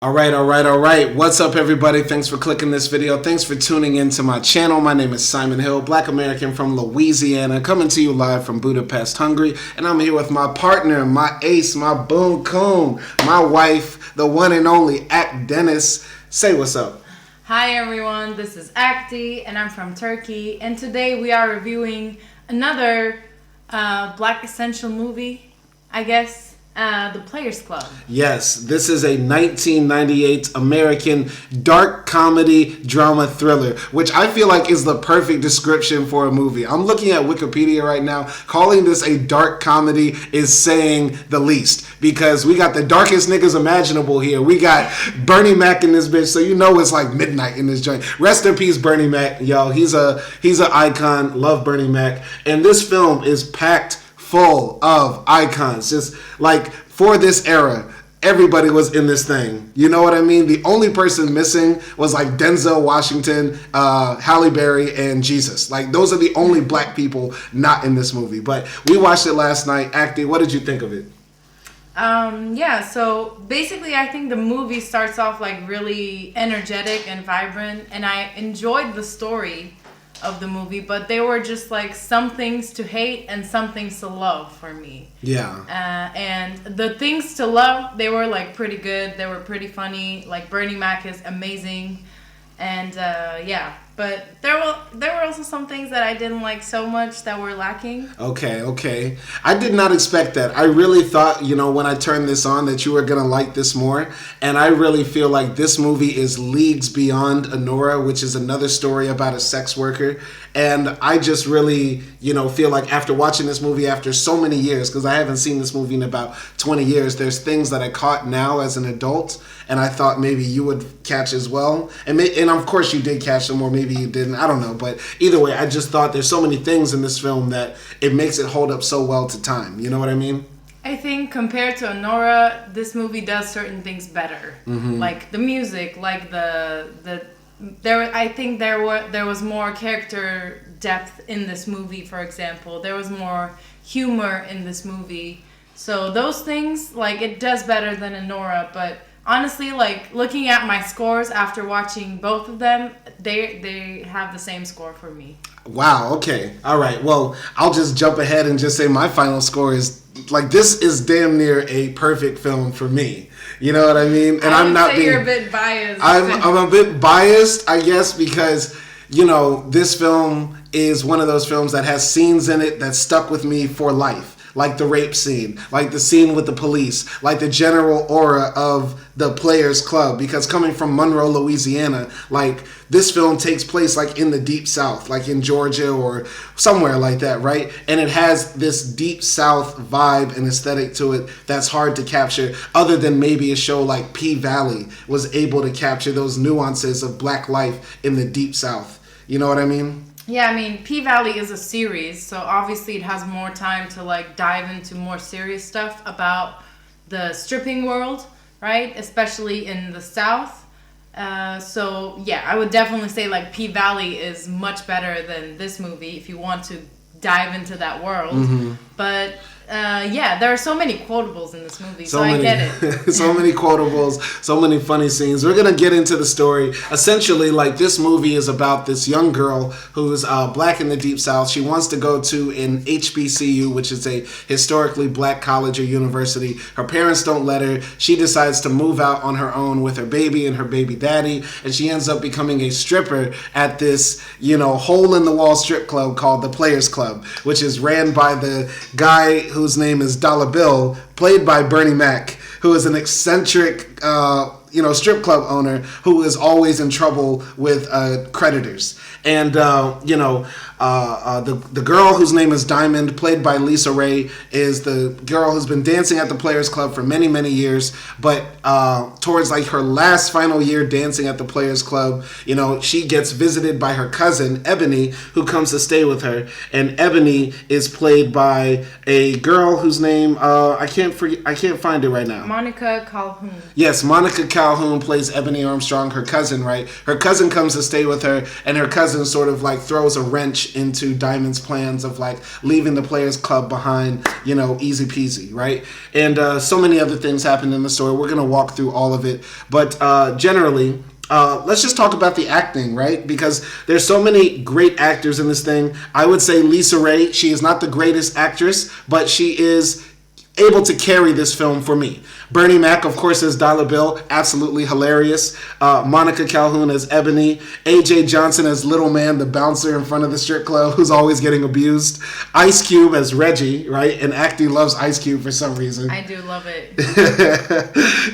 All right. What's up, everybody? Thanks for clicking this video. Thanks for tuning in to my channel. My name is Simon Hill, Black American from Louisiana, coming to you live from Budapest, Hungary. And I'm here with my partner, my ace, my boom coon, my wife, the one and only Akdi. Say what's up. Hi, everyone. This is Akdi, and I'm from Turkey. And today we are reviewing another Black Essential movie, I guess. The Players Club. Yes, this is a 1998 American dark comedy drama thriller, which I feel like is the perfect description for a movie. I'm looking at Wikipedia right now. Calling this a dark comedy is saying the least, because we got the darkest niggas imaginable here. We got Bernie Mac in this bitch, so you know it's like midnight in this joint. Rest in peace, Bernie Mac, yo. He's an icon. Love Bernie Mac. And this film is packed full of icons. Just like for this era, everybody was in this thing. You know what I mean? The only person missing was like Denzel Washington, Halle Berry, and Jesus. Like those are the only black people not in this movie. But we watched it last night. Akdi, what did you think of it? So basically I think the movie starts off like really energetic and vibrant, and I enjoyed the story of the movie, but they were just like some things to hate and some things to love for me. Yeah. And the things to love, they were like pretty good. They were pretty funny. Like Bernie Mac is amazing, and but there were also some things that I didn't like so much that were lacking. Okay. I did not expect that. I really thought, when I turned this on, that you were going to like this more. And I really feel like this movie is leagues beyond Honora, which is another story about a sex worker. And I just really, feel like after watching this movie after so many years, because I haven't seen this movie in about 20 years, there's things that I caught now as an adult, and I thought maybe you would catch as well. And of course you did catch them, or maybe you didn't. I don't know. But either way, I just thought there's so many things in this film that it makes it hold up so well to time. You know what I mean? I think compared to Honora, this movie does certain things better. Mm-hmm. Like the music, like I think there was more character depth in this movie, for example. There was more humor in this movie. So those things, like, it does better than Honora. But honestly, like, looking at my scores after watching both of them, they have the same score for me. Wow, okay. All right. Well, I'll just jump ahead and just say my final score is, like, this is damn near a perfect film for me. You know what I mean? And I'm not being, you're a bit biased. I'm a bit biased, I guess, because this film is one of those films that has scenes in it that stuck with me for life. Like the rape scene, like the scene with the police, like the general aura of the Players Club. Because coming from Monroe, Louisiana, like this film takes place like in the deep South, like in Georgia or somewhere like that, right? And it has this deep South vibe and aesthetic to it that's hard to capture, other than maybe a show like P-Valley was able to capture those nuances of black life in the deep South. You know what I mean? Yeah, I mean, P-Valley is a series, so obviously it has more time to like dive into more serious stuff about the stripping world, right? Especially in the South. So yeah, I would definitely say like P-Valley is much better than this movie if you want to dive into that world. Mm-hmm. But there are so many quotables in this movie, so I get it. So many quotables, so many funny scenes. We're going to get into the story. Essentially, like, this movie is about this young girl who's black in the Deep South. She wants to go to an HBCU, which is a historically black college or university. Her parents don't let her. She decides to move out on her own with her baby and her baby daddy, and she ends up becoming a stripper at this, hole-in-the-wall strip club called the Players Club, which is ran by the guy whose name is Dollar Bill, played by Bernie Mac, who is an eccentric, strip club owner who is always in trouble with creditors. And, the girl whose name is Diamond, played by LisaRaye, is the girl who's been dancing at the Players Club for many, many years. But towards like her last final year dancing at the Players Club, she gets visited by her cousin, Ebony, who comes to stay with her. And Ebony is played by a girl whose name, I can't find it right now. Monica Calhoun. Yes, Monica Calhoun plays Ebony Armstrong, her cousin, right? Her cousin comes to stay with her, and her cousin sort of like throws a wrench into Diamond's plans of like leaving the Players Club behind, you know, easy peasy, right? And so many other things happen in the story. We're going to walk through all of it. But generally, let's just talk about the acting, right? Because there's so many great actors in this thing. I would say LisaRaye, she is not the greatest actress, but she is able to carry this film for me. Bernie Mac, of course, as Dollar Bill, absolutely hilarious. Monica Calhoun as Ebony. A.J. Johnson as Little Man, the bouncer in front of the strip club who's always getting abused. Ice Cube as Reggie, right? And Akdi loves Ice Cube for some reason. I do love it.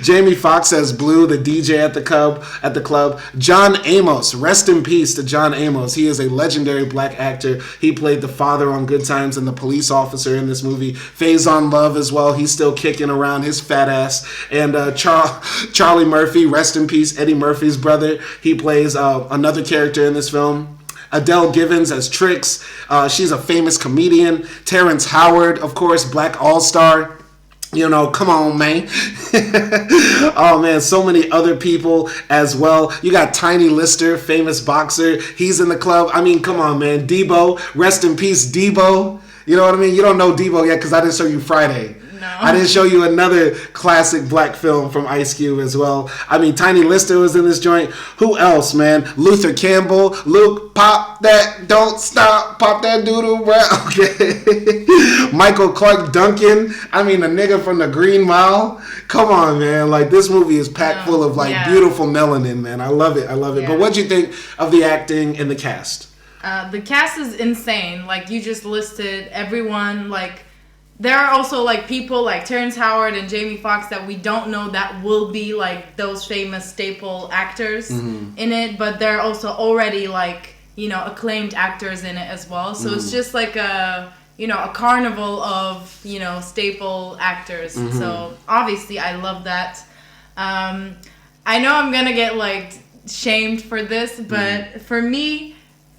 Jamie Foxx as Blue, the DJ at the club. John Amos, rest in peace to John Amos. He is a legendary black actor. He played the father on Good Times and the police officer in this movie. Faison Love as well. He's still kicking around his fat ass. And Charlie Murphy, rest in peace, Eddie Murphy's brother. He plays another character in this film. Adele Givens as Trix. She's a famous comedian. Terrence Howard, of course, Black All-Star. You know, come on, man. Oh, man, so many other people as well. You got Tiny Lister, famous boxer. He's in the club. I mean, come on, man. Debo, rest in peace, Debo. You know what I mean? You don't know Debo yet because I didn't show you Friday. No. I didn't show you another classic black film from Ice Cube as well. I mean, Tiny Lister was in this joint. Who else, man? Luther Campbell. Luke, pop that, don't stop, pop that doodle, bro. Okay. Michael Clark Duncan. I mean, the nigga from the Green Mile. Come on, man. Like, this movie is packed full of, like, beautiful melanin, man. I love it. I love it. Yeah. But what'd you think of the acting and the cast? The cast is insane. Like, you just listed everyone, like, there are also like people like Terrence Howard and Jamie Foxx that we don't know that will be like those famous staple actors in it, but they're also already like, you know, acclaimed actors in it as well. So it's just like a, you know, a carnival of, you know, staple actors. So obviously I love that. I know I'm gonna get like shamed for this, but for me,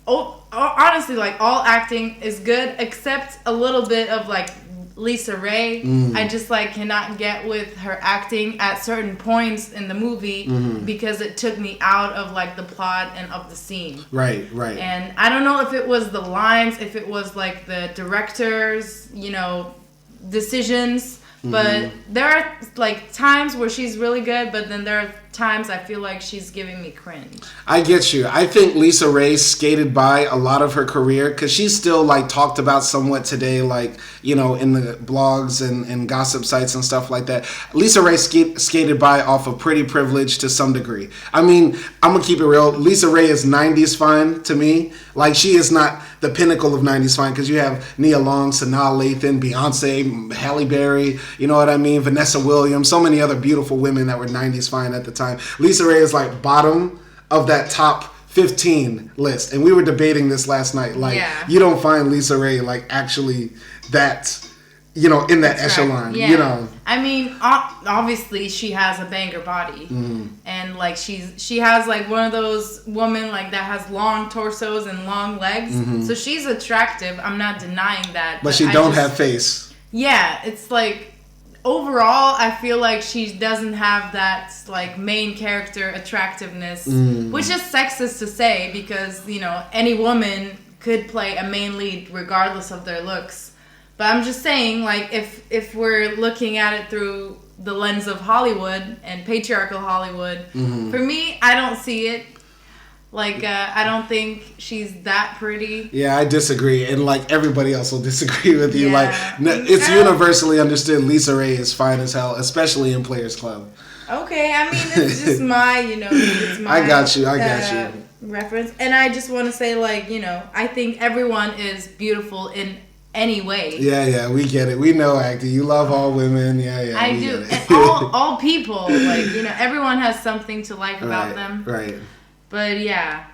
honestly, like all acting is good except a little bit of like LisaRaye. I just like cannot get with her acting at certain points in the movie because it took me out of like the plot and of the scene. Right. And I don't know if it was the lines, if it was like the director's, you know, decisions, but there are like times where she's really good, but then there are times I feel like she's giving me cringe. I get you. I think LisaRaye skated by a lot of her career because she's still like talked about somewhat today, like, you know, in the blogs and gossip sites and stuff like that. LisaRaye skated by off of Pretty Privilege to some degree. I mean, I'm gonna keep it real. LisaRaye is 90s fine to me. Like, she is not the pinnacle of 90s fine because you have Nia Long, Sanaa Lathan, Beyonce, Halle Berry, you know what I mean, Vanessa Williams, so many other beautiful women that were 90s fine at the time. LisaRaye is like bottom of that top 15 list, and we were debating this last night. Like, you don't find LisaRaye like actually that, you know, in that echelon. Right. You know, I mean, obviously she has a banger body, and like she has like one of those women like that has long torsos and long legs, so she's attractive. I'm not denying that, but she don't have face. Yeah, it's like, overall, I feel like she doesn't have that like main character attractiveness, which is sexist to say because, you know, any woman could play a main lead regardless of their looks. But I'm just saying, like, if we're looking at it through the lens of Hollywood and patriarchal Hollywood, for me, I don't see it. Like, I don't think she's that pretty. Yeah, I disagree. And, like, everybody else will disagree with you. Like, it's universally understood LisaRaye is fine as hell, especially in Players Club. Okay, I mean, it's just my, you know, it's my... I got you. Reference. And I just want to say, like, you know, I think everyone is beautiful in any way. Yeah, we get it. We know, Akdi. You love all women. Yeah. I do. And all people, like, you know, everyone has something to like about them. Right. But yeah.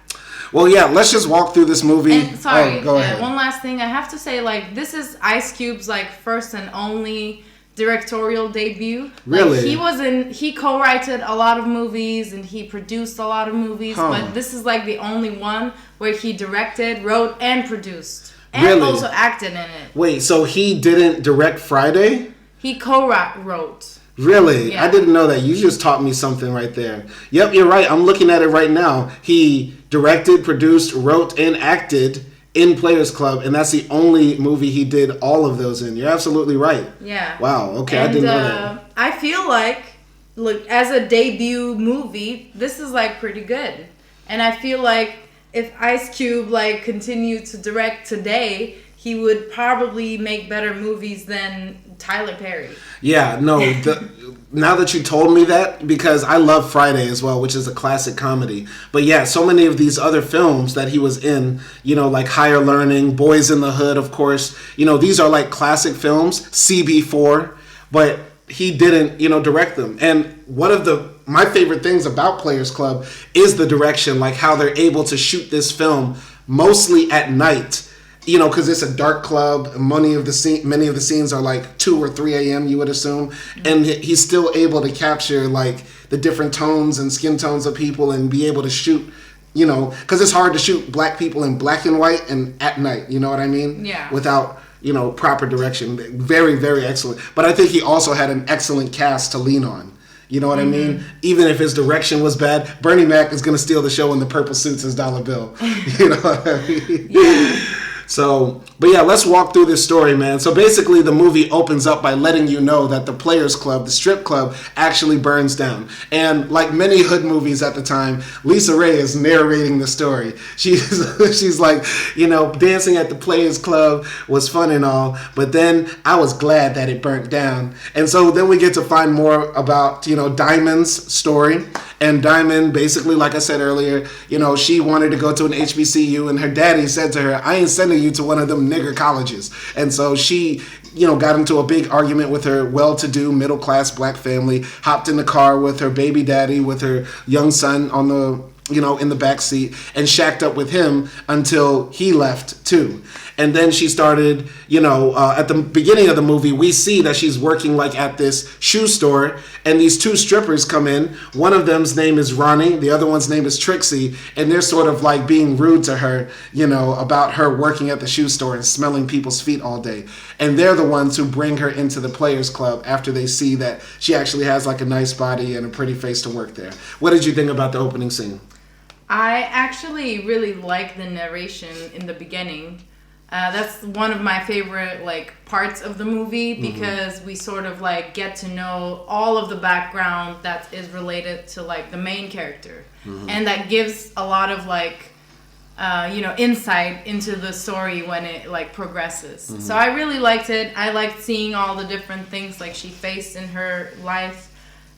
Well, yeah, let's just walk through this movie. And, sorry, go ahead. One last thing. I have to say, like, this is Ice Cube's, like, first and only directorial debut. Really? Like, he co-wrote a lot of movies and he produced a lot of movies, but this is, like, the only one where he directed, wrote, and produced. And also acted in it. Wait, so he didn't direct Friday? He co-wrote. Really? Yeah. I didn't know that. You just taught me something right there. Yep, you're right. I'm looking at it right now. He directed, produced, wrote, and acted in Players Club, and that's the only movie he did all of those in. You're absolutely right. Yeah. Wow. Okay, and, I didn't know that. I feel like, look, as a debut movie, this is like pretty good. And I feel like if Ice Cube like continued to direct today, he would probably make better movies than Tyler Perry. Yeah, no, now that you told me that, because I love Friday as well, which is a classic comedy. But yeah, so many of these other films that he was in, you know, like Higher Learning, Boys in the Hood, of course, you know, these are like classic films, CB4, but he didn't, you know, direct them. And one of my favorite things about Players Club is the direction, like how they're able to shoot this film mostly at night. You know, because it's a dark club. Many of the scenes are like 2 or 3 a.m. You would assume, and he's still able to capture like the different tones and skin tones of people, and be able to shoot. You know, because it's hard to shoot black people in black and white and at night. You know what I mean? Yeah. Without proper direction. Very, very excellent. But I think he also had an excellent cast to lean on. You know what I mean? Even if his direction was bad, Bernie Mac is going to steal the show in the purple suits as Dollar Bill. You know what I mean? Yeah. So, but yeah, let's walk through this story, man. So basically the movie opens up by letting you know that the Players Club, the strip club, actually burns down. And like many hood movies at the time, LisaRaye is narrating the story. She's like, you know, dancing at the Players Club was fun and all, but then I was glad that it burnt down. And so then we get to find more about, you know, Diamond's story. And Diamond, basically, like I said earlier, you know, she wanted to go to an HBCU, and her daddy said to her, I ain't sending you to one of them nigger colleges. And so she, you know, got into a big argument with her well-to-do middle-class black family, hopped in the car with her baby daddy, with her young son on the, you know, in the back seat, and shacked up with him until he left too. And then she started, you know, at the beginning of the movie, we see that she's working like at this shoe store, and these two strippers come in. One of them's name is Ronnie, the other one's name is Trixie, and they're sort of like being rude to her, you know, about her working at the shoe store and smelling people's feet all day. And they're the ones who bring her into the Players Club after they see that she actually has like a nice body and a pretty face to work there. What did you think about the opening scene? I actually really like the narration in the beginning. That's one of my favorite like parts of the movie, because we sort of like get to know all of the background that is related to like the main character, and that gives a lot of like you know, insight into the story when it like progresses. So I really liked it. I liked seeing all the different things like she faced in her life.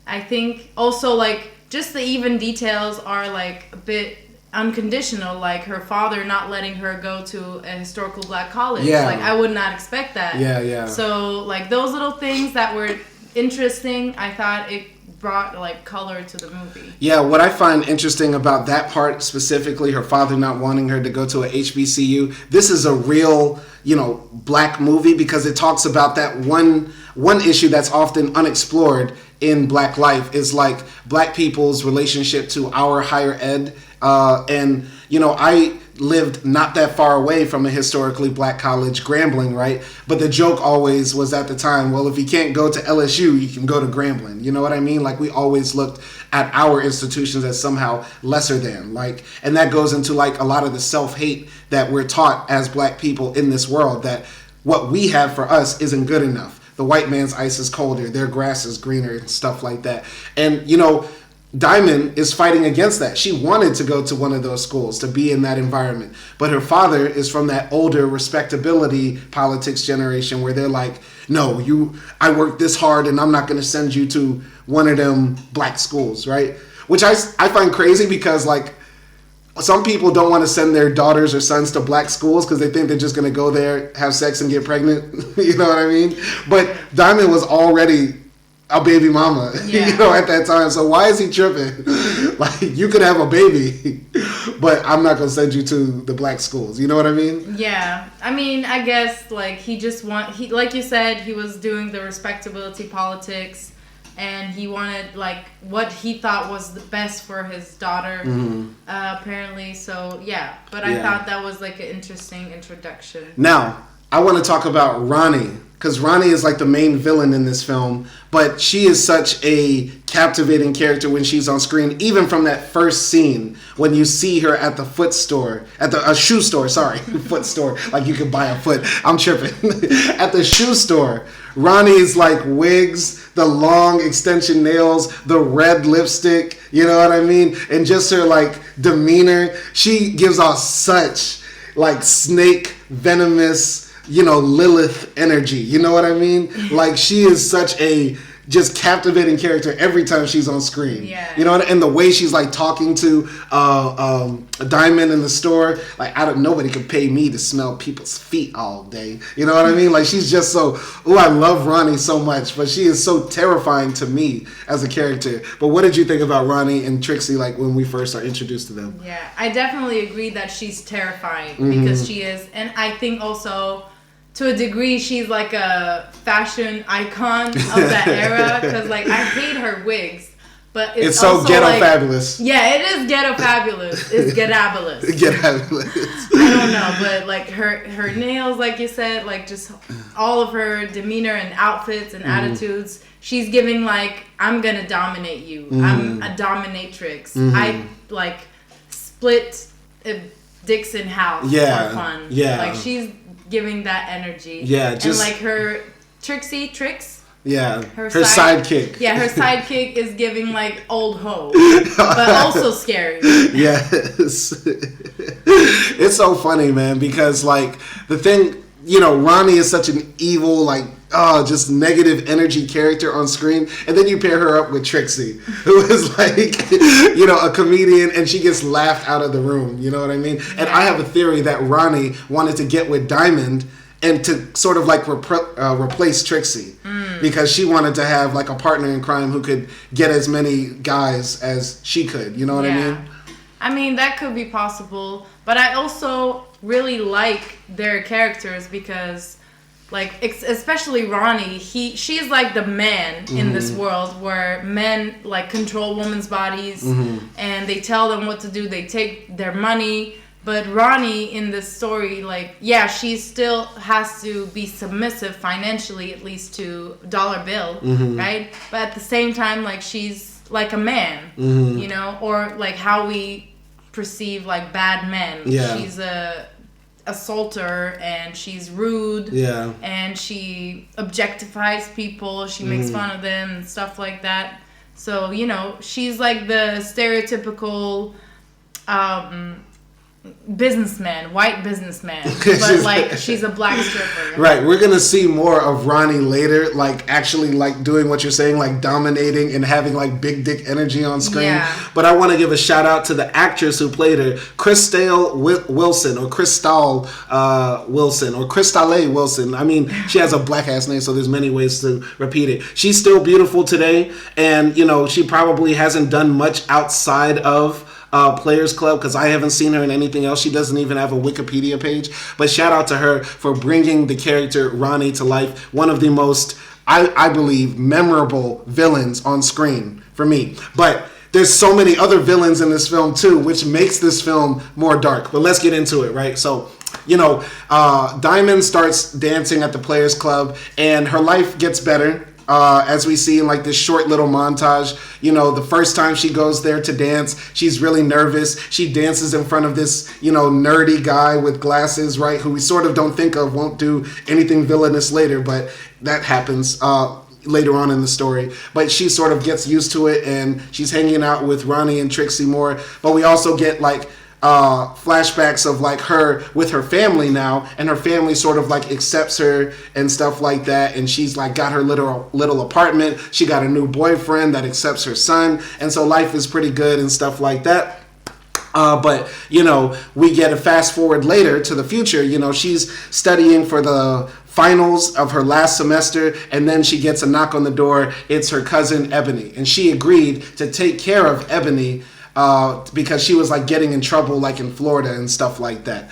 I think also like just the even details are like a bit unconditional, like her father not letting her go to a historical black college. Yeah. Like I would not expect that. Yeah. So like those little things that were interesting, I thought it brought like color to the movie. Yeah, what I find interesting about that part specifically, her father not wanting her to go to a HBCU, this is a real, you know, black movie, because it talks about that one issue that's often unexplored in black life, is like black people's relationship to our higher ed. And, you know, I lived not that far away from a historically black college, Grambling, right? But the joke always was at the time, well, if you can't go to LSU, you can go to Grambling. You know what I mean? Like, we always looked at our institutions as somehow lesser than, like, and that goes into like a lot of the self-hate that we're taught as black people in this world, that what we have for us isn't good enough. The white man's ice is colder, their grass is greener, and stuff like that. And, you know, Diamond is fighting against that. She wanted to go to one of those schools, to be in that environment. But her father is from that older respectability politics generation where they're like, no, I worked this hard and I'm not going to send you to one of them black schools, right? Which I find crazy, because like some people don't want to send their daughters or sons to black schools because they think they're just going to go there, have sex, and get pregnant. You know what I mean? But Diamond was already a baby mama, yeah. You know, at that time. So why is he tripping? Like, you could have a baby, but I'm not going to send you to the black schools. You know what I mean? Yeah. I mean, I guess, like, he like you said, he was doing the respectability politics, and he wanted, like, what he thought was the best for his daughter, apparently. So, yeah. But I thought that was, like, an interesting introduction. Now, I want to talk about Ronnie, because Ronnie is like the main villain in this film, but she is such a captivating character when she's on screen, even from that first scene when you see her at the shoe store, foot store, like you could buy a foot. I'm tripping. At the shoe store, Ronnie's like wigs, the long extension nails, the red lipstick, you know what I mean? And just her like demeanor, she gives off such like snake venomous, Lilith energy. You know what I mean? Like she is such a just captivating character every time she's on screen. Yeah. You know, and the way she's like talking to Diamond in the store, like nobody could pay me to smell people's feet all day. You know what I mean? Like she's just so. I love Ronnie so much, but she is so terrifying to me as a character. But what did you think about Ronnie and Trixie? Like when we first are introduced to them? Yeah, I definitely agree that she's terrifying because she is, and I think also, to a degree, she's like a fashion icon of that era because, like, I hate her wigs, but it's so also ghetto like, fabulous. Yeah, it is ghetto fabulous. It's ghettabulous. Ghettabulous. I don't know, but like her nails, like you said, like just all of her demeanor and outfits and attitudes, she's giving like, I'm gonna dominate you. I'm a dominatrix. I like split dicks in house for fun. Yeah. Like she's giving that energy. Yeah, just, and like her Trix. Yeah, her sidekick. Yeah, her sidekick is giving like old hoe, but also scary. Yes. It's so funny, man, because like the thing, Ronnie is such an evil, like, just negative energy character on screen, and then you pair her up with Trixie, who is like, a comedian, and she gets laughed out of the room. You know what I mean? And I have a theory that Ronnie wanted to get with Diamond and to sort of like replace Trixie because she wanted to have like a partner in crime who could get as many guys as she could. You know what I mean? I mean, that could be possible, but I also really like their characters because, like, especially Ronnie, she's like the man in this world where men like control women's bodies and they tell them what to do. They take their money. But Ronnie in this story, like, yeah, she still has to be submissive financially, at least to Dollar Bill, right? But at the same time, like, she's like a man, or like how we perceive like bad men. Yeah. She's a assaulter and she's rude. Yeah. And she objectifies people. She makes fun of them and stuff like that. So, she's like the stereotypical white businessman, but like she's a black stripper. Right, we're gonna see more of Ronnie later, like actually like doing what you're saying, like dominating and having like big dick energy on screen. Yeah. But I want to give a shout out to the actress who played her, Crystale Wilson, or Crystale Wilson, or Crystale Wilson. I mean, she has a black ass name, so there's many ways to repeat it. She's still beautiful today, and she probably hasn't done much outside of Players Club because I haven't seen her in anything else. She doesn't even have a Wikipedia page. But shout out to her for bringing the character Ronnie to life. One of the most, I believe, memorable villains on screen for me. But there's so many other villains in this film too, which makes this film more dark. But let's get into it, right? So, Diamond starts dancing at the Players Club and her life gets better. As we see in like this short little montage, the first time she goes there to dance, she's really nervous. She dances in front of this, nerdy guy with glasses, right? Who we sort of don't think of, won't do anything villainous later, but that happens later on in the story. But she sort of gets used to it and she's hanging out with Ronnie and Trixie more. But we also get like flashbacks of like her with her family now, and her family sort of like accepts her and stuff like that, and she's like got her little apartment. She got a new boyfriend that accepts her son, and so life is pretty good and stuff like that. But we get a fast forward later to the future. She's studying for the finals of her last semester, and then she gets a knock on the door. It's her cousin Ebony, and she agreed to take care of Ebony because she was like getting in trouble like in Florida and stuff like that.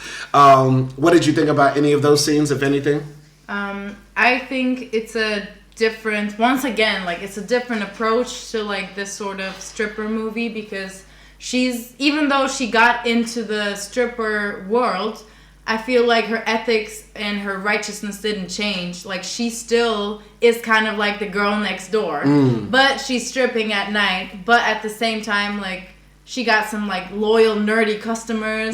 What did you think about any of those scenes, if anything? I think it's a different, once again, like it's a different approach to like this sort of stripper movie because even though she got into the stripper world, I feel like her ethics and her righteousness didn't change. Like, she still is kind of like the girl next door, but she's stripping at night. But at the same time, like, she got some, like, loyal, nerdy customers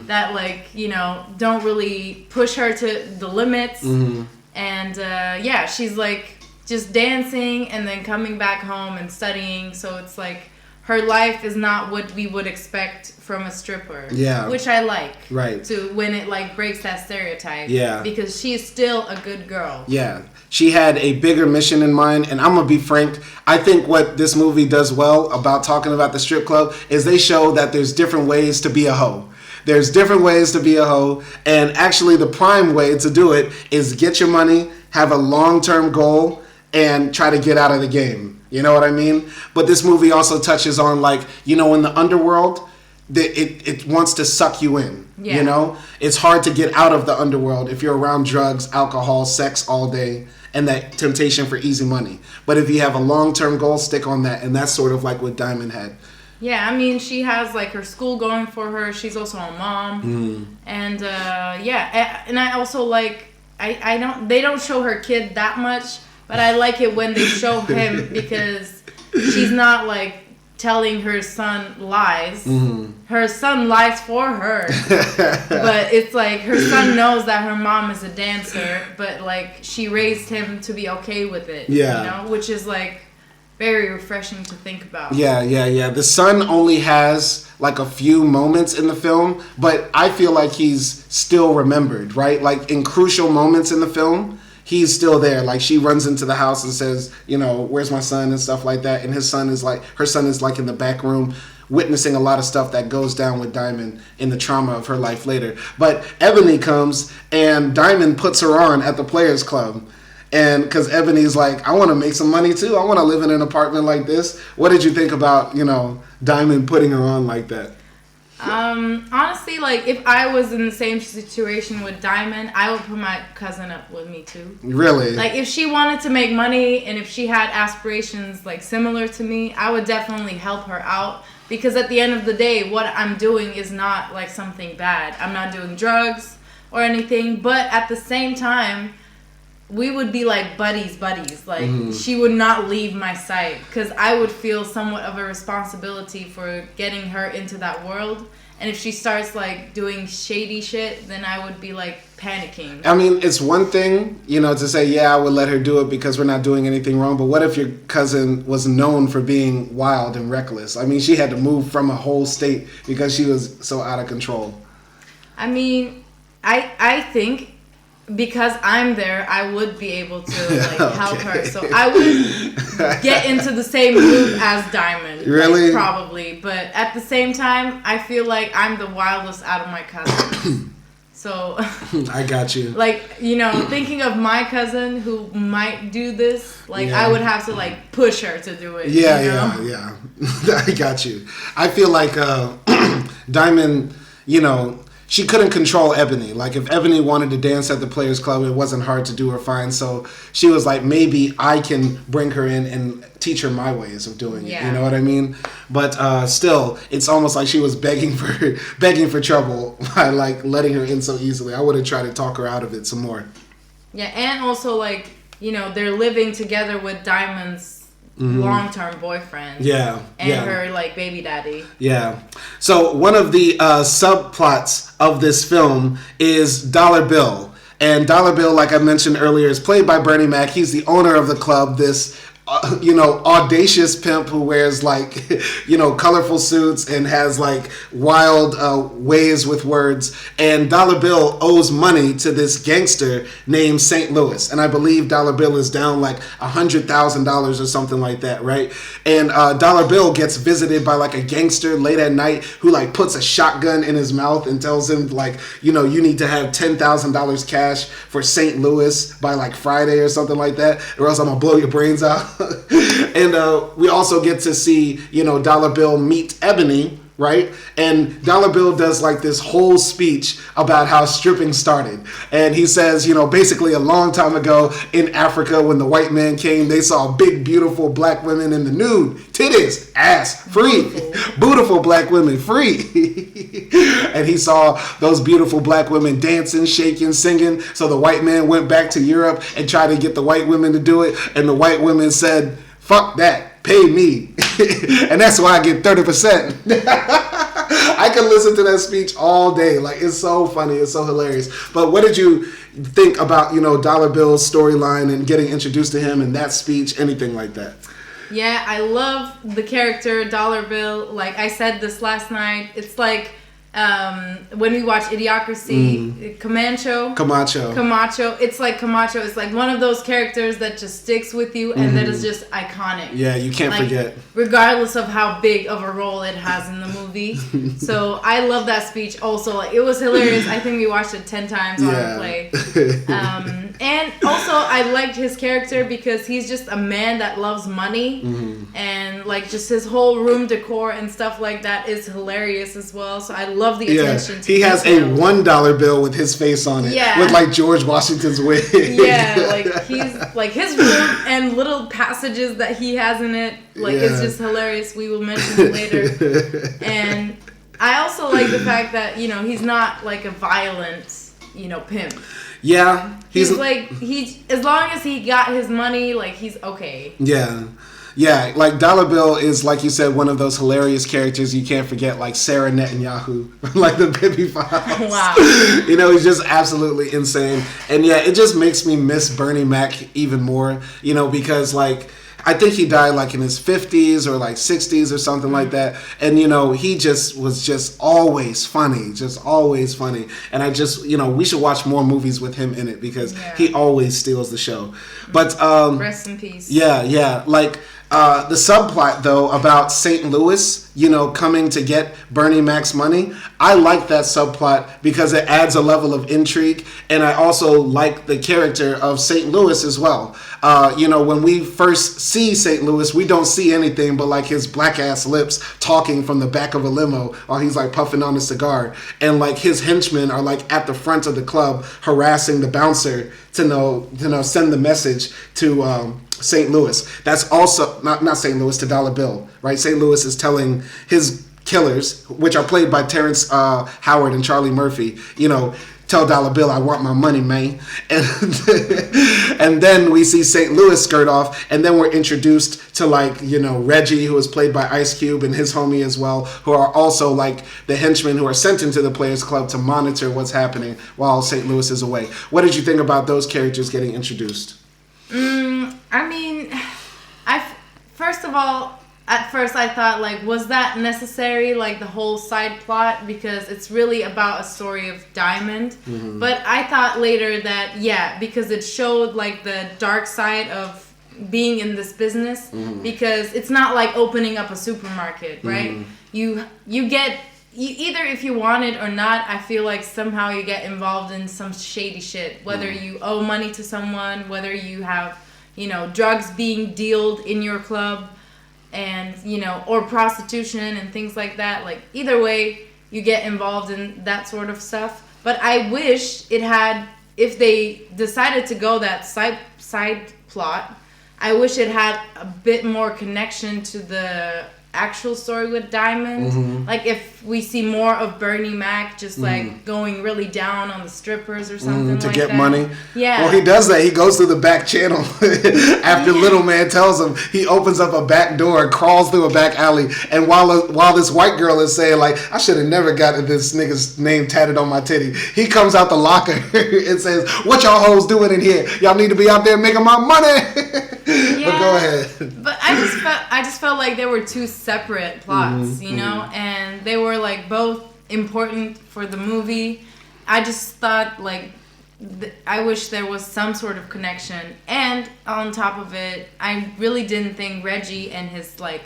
that, like, you know, don't really push her to the limits. And, yeah, she's, like, just dancing and then coming back home and studying. So it's, like, her life is not what we would expect from a stripper. Yeah. Which I like. Right. To when it like breaks that stereotype. Yeah. Because she is still a good girl. Yeah. She had a bigger mission in mind, and I'm gonna be frank, I think what this movie does well about talking about the strip club is they show that there's different ways to be a hoe. There's different ways to be a hoe, and actually the prime way to do it is get your money, have a long-term goal, and try to get out of the game. You know what I mean? But this movie also touches on, like, you know, in the underworld, it wants to suck you in. Yeah. You know? It's hard to get out of the underworld if you're around drugs, alcohol, sex all day, and that temptation for easy money. But if you have a long-term goal, stick on that. And that's sort of like what Diamond had. Yeah, I mean, she has, like, her school going for her. She's also a mom. And, yeah. And I also, like, they don't show her kid that much. But I like it when they show him because she's not, like, telling her son lies. Her son lies for her. But it's like her son knows that her mom is a dancer, but, like, she raised him to be okay with it. Yeah. You know? Which is, like, very refreshing to think about. Yeah. The son only has, like, a few moments in the film, but I feel like he's still remembered, right? Like, in crucial moments in the film, he's still there. Like, she runs into the house and says, you know, where's my son and stuff like that. And her son is like in the back room witnessing a lot of stuff that goes down with Diamond in the trauma of her life later. But Ebony comes and Diamond puts her on at the Players Club. And because Ebony's like, I want to make some money too. I want to live in an apartment like this. What did you think about, you know, Diamond putting her on like that? Honestly, like, if I was in the same situation with Diamond, I would put my cousin up with me too. Really? Like, if she wanted to make money and if she had aspirations, like, similar to me, I would definitely help her out. Because at the end of the day, what I'm doing is not, like, something bad. I'm not doing drugs or anything. But at the same time, we would be like buddies. Like, she would not leave my sight because I would feel somewhat of a responsibility for getting her into that world. And if she starts, like, doing shady shit, then I would be, like, panicking. I mean, it's one thing, you know, to say, yeah, I would let her do it because we're not doing anything wrong. But what if your cousin was known for being wild and reckless? I mean, she had to move from a whole state because she was so out of control. I mean, I think because I'm there, I would be able to, like, help her. So I would get into the same group as Diamond. Really? Like, probably. But at the same time, I feel like I'm the wildest out of my cousins. So I got you. Like, you know, thinking of my cousin who might do this, like, I would have to, like, push her to do it. Yeah, you know? yeah. I got you. I feel like Diamond, you know, she couldn't control Ebony. Like, if Ebony wanted to dance at the Players Club, it wasn't hard to do her fine. So she was like, maybe I can bring her in and teach her my ways of doing it. You know what I mean? But still, it's almost like she was begging for trouble by, like, letting her in so easily. I would have tried to talk her out of it some more. Yeah, and also, like, you know, they're living together with Diamond's long-term boyfriend. And her, like, baby daddy. Yeah. So one of the subplots of this film is Dollar Bill. And Dollar Bill, like I mentioned earlier, is played by Bernie Mac. He's the owner of the club, this you know, audacious pimp who wears, like, you know, colorful suits and has, like, wild ways with words. And Dollar Bill owes money to this gangster named St. Louis. And I believe Dollar Bill is down like $100,000 or something like that, right? And Dollar Bill gets visited by, like, a gangster late at night who, like, puts a shotgun in his mouth and tells him, like, you know, you need to have $10,000 cash for St. Louis by, like, Friday or something like that, or else I'm gonna blow your brains out. And we also get to see, you know, Dollar Bill meet Ebony, right? And Dollar Bill does like this whole speech about how stripping started. And he says, basically a long time ago in Africa when the white man came, they saw big, beautiful black women in the nude. Titties, ass, free. Beautiful black women, free. And he saw those beautiful black women dancing, shaking, singing. So the white man went back to Europe and tried to get the white women to do it. And the white women said, fuck that, pay me. And that's why I get 30%. I can listen to that speech all day. Like, it's so funny. It's so hilarious. But what did you think about, Dollar Bill's storyline and getting introduced to him and that speech, anything like that? Yeah, I love the character Dollar Bill. Like I said this last night, it's like when we watch Idiocracy, Camacho. It's like Camacho is like one of those characters that just sticks with you and that is just iconic. Yeah, you can't forget. Regardless of how big of a role it has in the movie. So I love that speech also. Like, it was hilarious. I think we watched it 10 times on replay. And also I liked his character because he's just a man that loves money. And like just his whole room decor and stuff like that is hilarious as well. So I love the attention to he has a $1 bill with his face on it. Yeah. With like George Washington's wig. Yeah, like he's like his room and little passages that he has in it, like it's just hilarious. We will mention it later. And I also like the fact that, he's not like a violent, pimp. Yeah. He's like as long as he got his money, like he's okay. Yeah. Yeah, like Dollar Bill is, like you said, one of those hilarious characters you can't forget, like Sarah Netanyahu, like the Bippy Files. Wow. He's just absolutely insane. And yeah, it just makes me miss Bernie Mac even more, because like, I think he died like in his 50s or like 60s or something like that. And, he just was just always funny, And I just, we should watch more movies with him in it because he always steals the show. But rest in peace. Yeah. Like, the subplot, though, about St. Louis, coming to get Bernie Mac's money, I like that subplot because it adds a level of intrigue, and I also like the character of St. Louis as well. When we first see St. Louis, we don't see anything but like his black ass lips talking from the back of a limo while he's like puffing on a cigar, and like his henchmen are like at the front of the club harassing the bouncer to send the message to St. Louis. That's also not St. Louis, to Dollar Bill, right? St. Louis is telling his killers, which are played by Terrence Howard and Charlie Murphy, tell Dollar Bill I want my money, man. And then we see St. Louis skirt off, and then we're introduced to Reggie, who is played by Ice Cube, and his homie as well, who are also like the henchmen who are sent into the Players Club to monitor what's happening while St. Louis is away. What did you think about those characters getting introduced? I mean, first of all, at first I thought, like, was that necessary, like, the whole side plot? Because it's really about a story of Diamond. But I thought later that, because it showed, like, the dark side of being in this business. Because it's not like opening up a supermarket, right? You get... either if you want it or not, I feel like somehow you get involved in some shady shit. Whether you owe money to someone, whether you have, drugs being dealed in your club, and, or prostitution and things like that. Like, either way, you get involved in that sort of stuff. But I wish it had, if they decided to go that side plot, I wish it had a bit more connection to the actual story with Diamond. Like if we see more of Bernie Mac just like going really down on the strippers or something to get money. Yeah. Well, he does that. He goes through the back channel after Little Man tells him. He opens up a back door and crawls through a back alley. And while this white girl is saying like, I should have never gotten this nigga's name tatted on my titty, he comes out the locker and says, what y'all hoes doing in here? Y'all need to be out there making my money. But go ahead. But I just felt like there were two separate plots, you know, and they were like both important for the movie. I just thought like I wish there was some sort of connection, and on top of it, I really didn't think Reggie and his like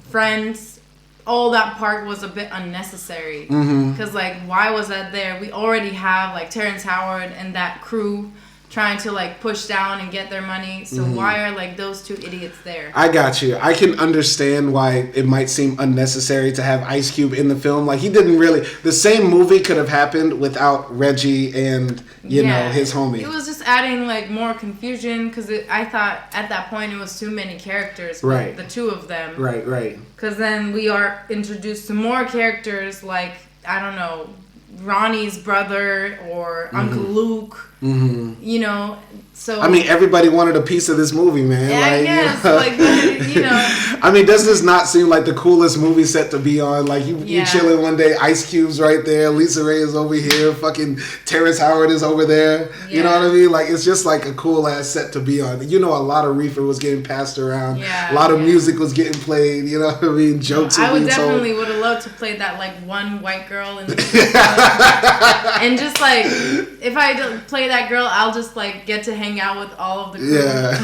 friends, all that part was a bit unnecessary. Because like, why was that there? We already have like Terrence Howard and that crew. trying to like push down and get their money. So why are like those two idiots there? I got you. I can understand why it might seem unnecessary to have Ice Cube in the film. Like, he didn't really... The same movie could have happened without Reggie and, you know, his homie. It was just adding like more confusion because I thought at that point it was too many characters. Right. The two of them. Right. Because then we are introduced to more characters like, I don't know, Ronnie's brother or Uncle Luke. You know, so... I mean, everybody wanted a piece of this movie, man. Yeah, like, I guess, you know. like, you know. I mean, does this not seem like the coolest movie set to be on? Like, you chilling one day, Ice Cube's right there, LisaRaye is over here, fucking Terrence Howard is over there. Yeah. You know what I mean? Like, it's just like a cool ass set to be on. You know, a lot of reefer was getting passed around. Yeah, a lot of music was getting played. You know what I mean? Jokes were being told. Definitely would have loved to play that like one white girl in the and just like, if I play that girl, I'll just like get to hang out with all of the crew. Yeah.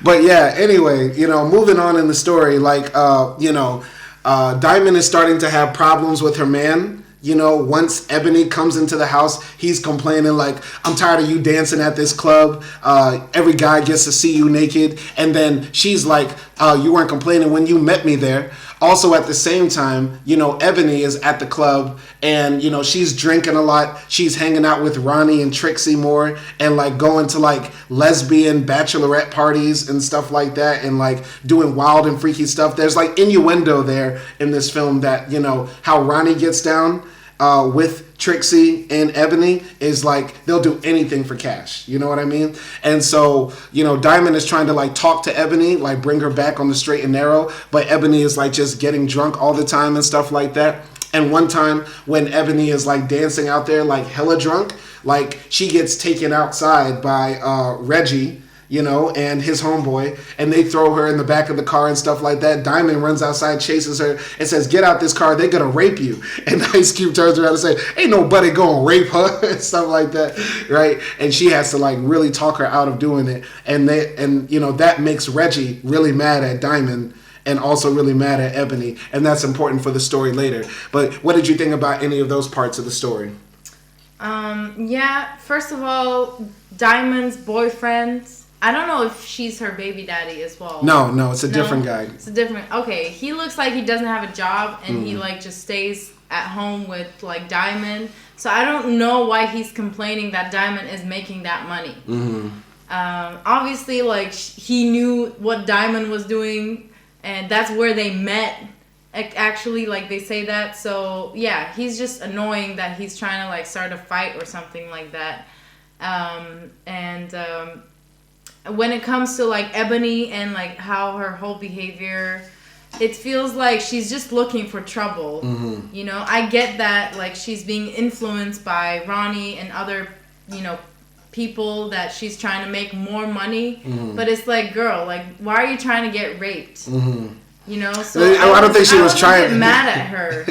But yeah, anyway, you know, moving on in the story, like, you know, Diamond is starting to have problems with her man. You know, once Ebony comes into the house, he's complaining like, I'm tired of you dancing at this club. Every guy gets to see you naked. And then she's like, you weren't complaining when you met me there. Also, at the same time, you know, Ebony is at the club and, you know, she's drinking a lot. She's hanging out with Ronnie and Trixie more and, like, going to, like, lesbian bachelorette parties and stuff like that and, like, doing wild and freaky stuff. There's, like, innuendo there in this film that, you know, how Ronnie gets down with Trixie and Ebony is like they'll do anything for cash. You know what I mean? And so, you know, Diamond is trying to like talk to Ebony, like bring her back on the straight and narrow, but Ebony is like just getting drunk all the time and stuff like that. And one time when Ebony is like dancing out there like hella drunk, like she gets taken outside by Reggie, you know, and his homeboy, and they throw her in the back of the car and stuff like that. Diamond runs outside, chases her, and says, "Get out this car, they're gonna rape you." And Ice Cube turns around and says, "Ain't nobody gonna rape her," and stuff like that, right? And she has to like really talk her out of doing it. And you know, that makes Reggie really mad at Diamond and also really mad at Ebony, and that's important for the story later. But what did you think about any of those parts of the story? Yeah, first of all, Diamond's boyfriend, I don't know if she's her baby daddy as well. No, it's a different guy. It's a different... Okay, he looks like he doesn't have a job and he like just stays at home with like Diamond. So I don't know why he's complaining that Diamond is making that money. Obviously, like he knew what Diamond was doing and that's where they met. Actually, like they say that. So yeah, he's just annoying that he's trying to like start a fight or something like that. When it comes to like Ebony and like how her whole behavior, it feels like she's just looking for trouble. You know, I get that like she's being influenced by Ronnie and other, you know, people that she's trying to make more money. But it's like, girl, like why are you trying to get raped? You know, so I don't think she was trying. I was mad at her.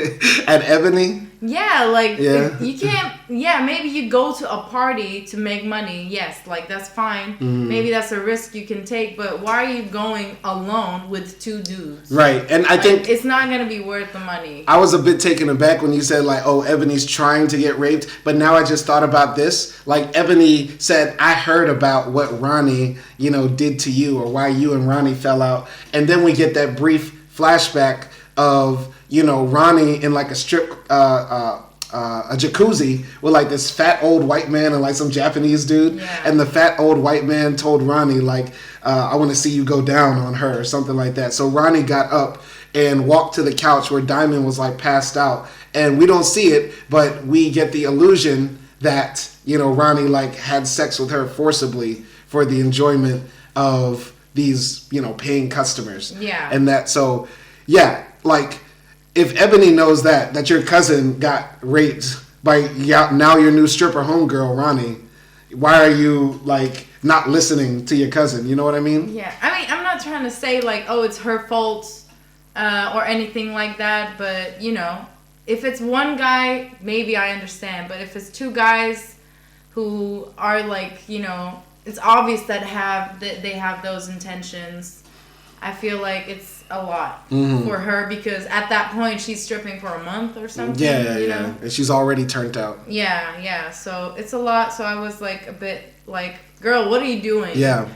At Ebony? Yeah, like you can't. Yeah, maybe you go to a party to make money. Yes, like that's fine. Maybe that's a risk you can take. But why are you going alone with two dudes? Right, and I think it's not gonna be worth the money. I was a bit taken aback when you said like, "Oh, Ebony's trying to get raped," but now I just thought about this. Like Ebony said, "I heard about what Ronnie, you know, did to you, or why you and Ronnie fell out," and then we get that brief flashback of, you know, Ronnie in like a strip, a jacuzzi with like this fat old white man and like some Japanese dude, and the fat old white man told Ronnie like, "I want to see you go down on her," or something like that. So Ronnie got up and walked to the couch where Diamond was like passed out, and we don't see it, but we get the illusion that, you know, Ronnie like had sex with her forcibly for the enjoyment of these, you know, paying customers. Yeah. And that, so yeah, like if Ebony knows that your cousin got raped by now your new stripper homegirl Ronnie, why are you like not listening to your cousin? You know what I mean? Yeah, I mean, I'm not trying to say like, oh, it's her fault or anything like that, but you know, if it's one guy, maybe I understand, but if it's two guys who are like, you know, it's obvious that they have those intentions, I feel like a lot for her, because at that point she's stripping for a month or something. Yeah. And she's already turned out. Yeah. So it's a lot. So I was like a bit like, girl, what are you doing? Yeah.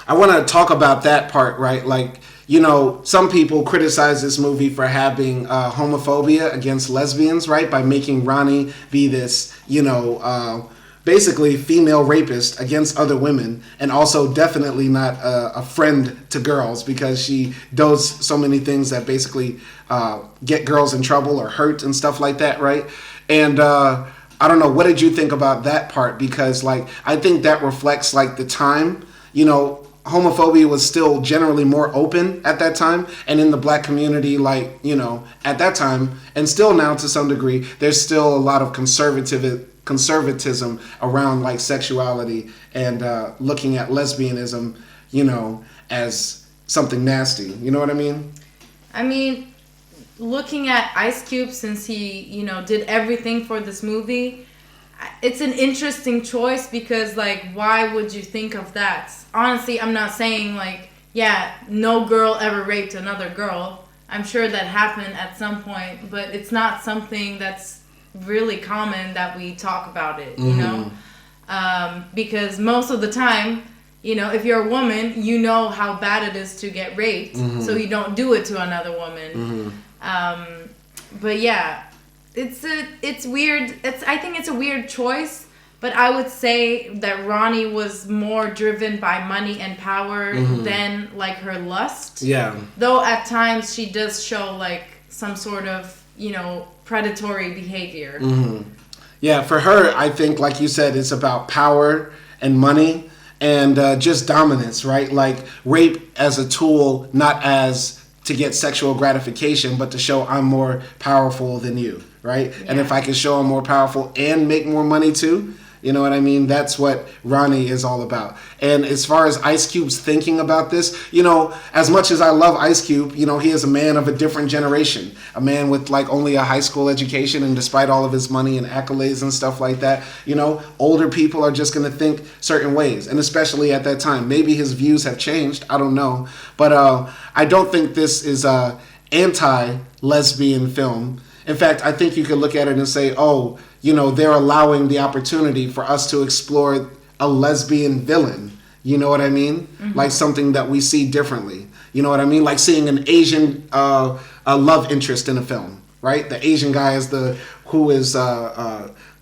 I want to talk about that part, right? Like, you know, some people criticize this movie for having homophobia against lesbians, right? By making Ronnie be this, you know, basically female rapist against other women, and also definitely not a friend to girls, because she does so many things that basically get girls in trouble or hurt and stuff like that, right? And I don't know, what did you think about that part? Because, like, I think that reflects, like, the time, you know, homophobia was still generally more open at that time, and in the black community, like, you know, at that time, and still now to some degree, there's still a lot of conservatism around, like, sexuality and looking at lesbianism, you know, as something nasty. You know what I mean? I mean, looking at Ice Cube, since he, you know, did everything for this movie, it's an interesting choice, because, like, why would you think of that? Honestly, I'm not saying, like, yeah, no girl ever raped another girl. I'm sure that happened at some point, but it's not something that's really common that we talk about it, you know? Because most of the time, you know, if you're a woman, you know how bad it is to get raped, so you don't do it to another woman. But yeah, it's weird. I think it's a weird choice, but I would say that Ronnie was more driven by money and power than, like, her lust. Yeah. Though at times she does show, like, some sort of, you know, predatory behavior. Yeah, for her, I think, like you said, it's about power and money and just dominance, right? Like, rape as a tool, not as to get sexual gratification, but to show I'm more powerful than you, right? Yeah. And if I can show I'm more powerful and make more money too, you know what I mean? That's what Ronnie is all about. And as far as Ice Cube's thinking about this, you know, as much as I love Ice Cube, you know, he is a man of a different generation. A man with, like, only a high school education, and despite all of his money and accolades and stuff like that, you know, older people are just going to think certain ways. And especially at that time. Maybe his views have changed. I don't know. But I don't think this is a anti-lesbian film. In fact, I think you could look at it and say, oh, you know, they're allowing the opportunity for us to explore a lesbian villain. You know what I mean? Like something that we see differently. You know what I mean? Like seeing an Asian a love interest in a film, right? The Asian guy is the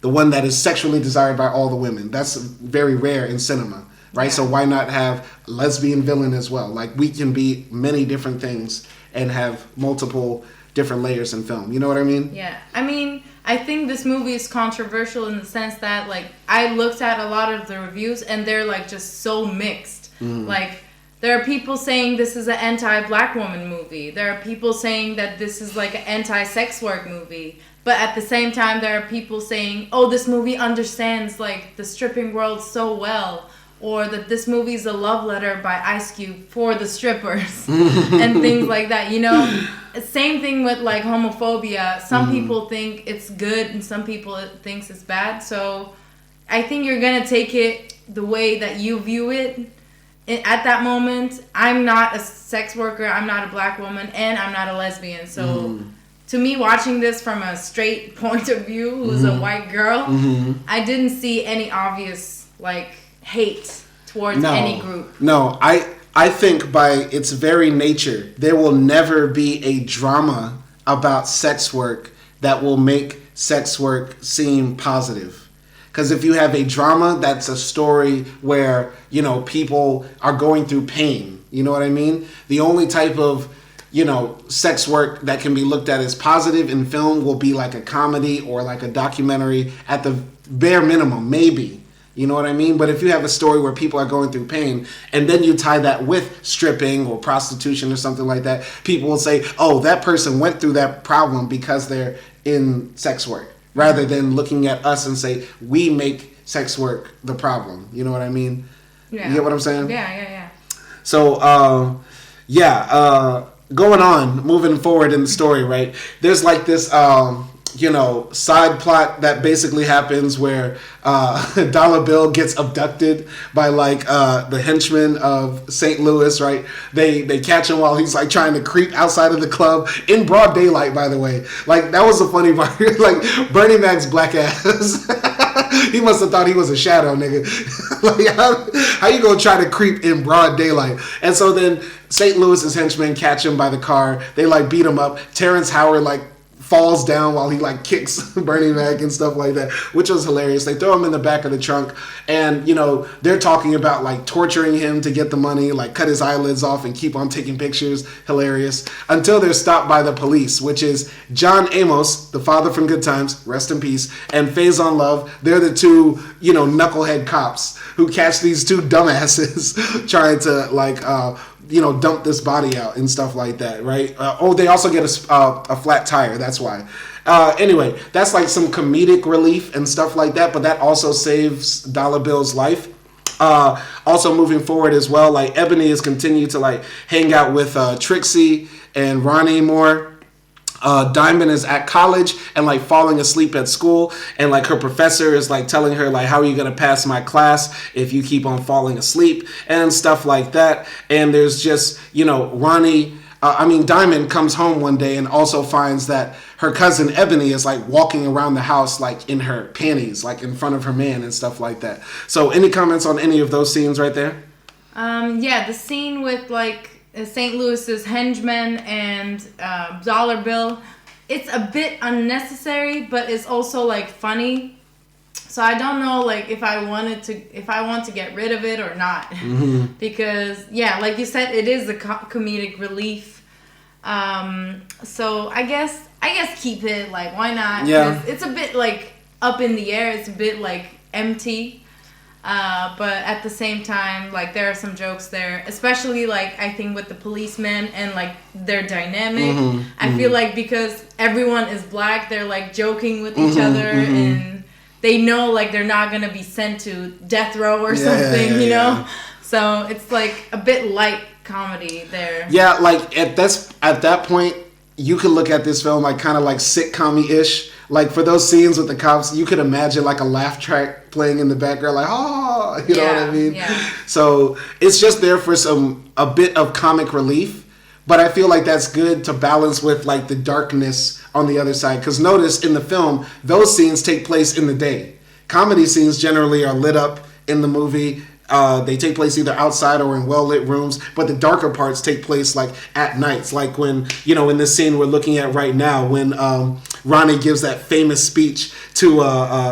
one that is sexually desired by all the women. That's very rare in cinema, right? Yeah. So why not have a lesbian villain as well? Like, we can be many different things and have multiple different layers in film. You know what I mean? Yeah. I mean, I think this movie is controversial in the sense that, like, I looked at a lot of the reviews and they're, like, just so mixed. Like, there are people saying this is an anti-black woman movie. There are people saying that this is, like, an anti-sex work movie. But at the same time, there are people saying, oh, this movie understands, like, the stripping world so well. Or that this movie is a love letter by Ice Cube for the strippers and things like that, you know? Same thing with, like, homophobia. Some people think it's good and some people thinks it's bad. So I think you're going to take it the way that you view it at that moment. I'm not a sex worker, I'm not a black woman, and I'm not a lesbian. So to me, watching this from a straight point of view, who's a white girl, I didn't see any obvious, like, hate towards any group. No, I think by its very nature, there will never be a drama about sex work that will make sex work seem positive. Because if you have a drama, that's a story where, you know, people are going through pain. You know what I mean? The only type of, you know, sex work that can be looked at as positive in film will be like a comedy or like a documentary at the bare minimum, maybe. You know what I mean? But if you have a story where people are going through pain and then you tie that with stripping or prostitution or something like that, people will say, oh, that person went through that problem because they're in sex work, rather than looking at us and say, we make sex work the problem. You know what I mean? Yeah. You get what I'm saying? Yeah. So, going on, moving forward in the story, right? There's like this side plot that basically happens where Dollar Bill gets abducted by like the henchmen of St. Louis, right? They catch him while he's like trying to creep outside of the club in broad daylight, by the way. Like that was the funny part. Like Bernie Mac's black ass. He must have thought he was a shadow, nigga. Like how you gonna try to creep in broad daylight? And so then St. Louis's henchmen catch him by the car. They like beat him up. Terrence Howard like falls down while he like kicks Bernie Mac and stuff like that, which was hilarious. They throw him in the back of the trunk, and they're talking about like torturing him to get the money, like cut his eyelids off and keep on taking pictures. Hilarious. Until they're stopped by the police, which is John Amos, the father from Good Times, rest in peace, and Faison Love. They're the two knucklehead cops who catch these two dumbasses trying to like dump this body out and stuff like that, right? They also get a flat tire. That's why. Anyway, that's like some comedic relief and stuff like that, but that also saves Dollar Bill's life. Also moving forward as well, like Ebony has continued to like hang out with Trixie and Ronnie more. Diamond is at college and like falling asleep at school, and like her professor is like telling her like, how are you gonna pass my class if you keep on falling asleep and stuff like that. And there's just Diamond comes home one day and also finds that her cousin Ebony is like walking around the house like in her panties, like in front of her man and stuff like that. So any comments on any of those scenes right there? The scene with like St. Louis's henchmen and Dollar Bill, it's a bit unnecessary, but it's also like funny. So I don't know like if I want to get rid of it or not, because like you said, it is a comedic relief. So I guess keep it. Like why not? Yeah, it's a bit like up in the air. It's a bit like empty. But at the same time, like there are some jokes there, especially like I think with the policemen and like their dynamic. I feel like because everyone is black, they're like joking with each other, and they know like they're not gonna be sent to death row or something, you know. So it's like a bit light comedy there. Yeah, like at that point, you could look at this film like kind of like sitcom-ish. Like for those scenes with the cops, you could imagine like a laugh track playing in the background, like you know what I mean? Yeah. So it's just there for a bit of comic relief, but I feel like that's good to balance with like the darkness on the other side. Because notice in the film, those scenes take place in the day. Comedy scenes generally are lit up in the movie. They take place either outside or in well-lit rooms, but the darker parts take place like at nights, like when in this scene we're looking at right now, when Ronnie gives that famous speech to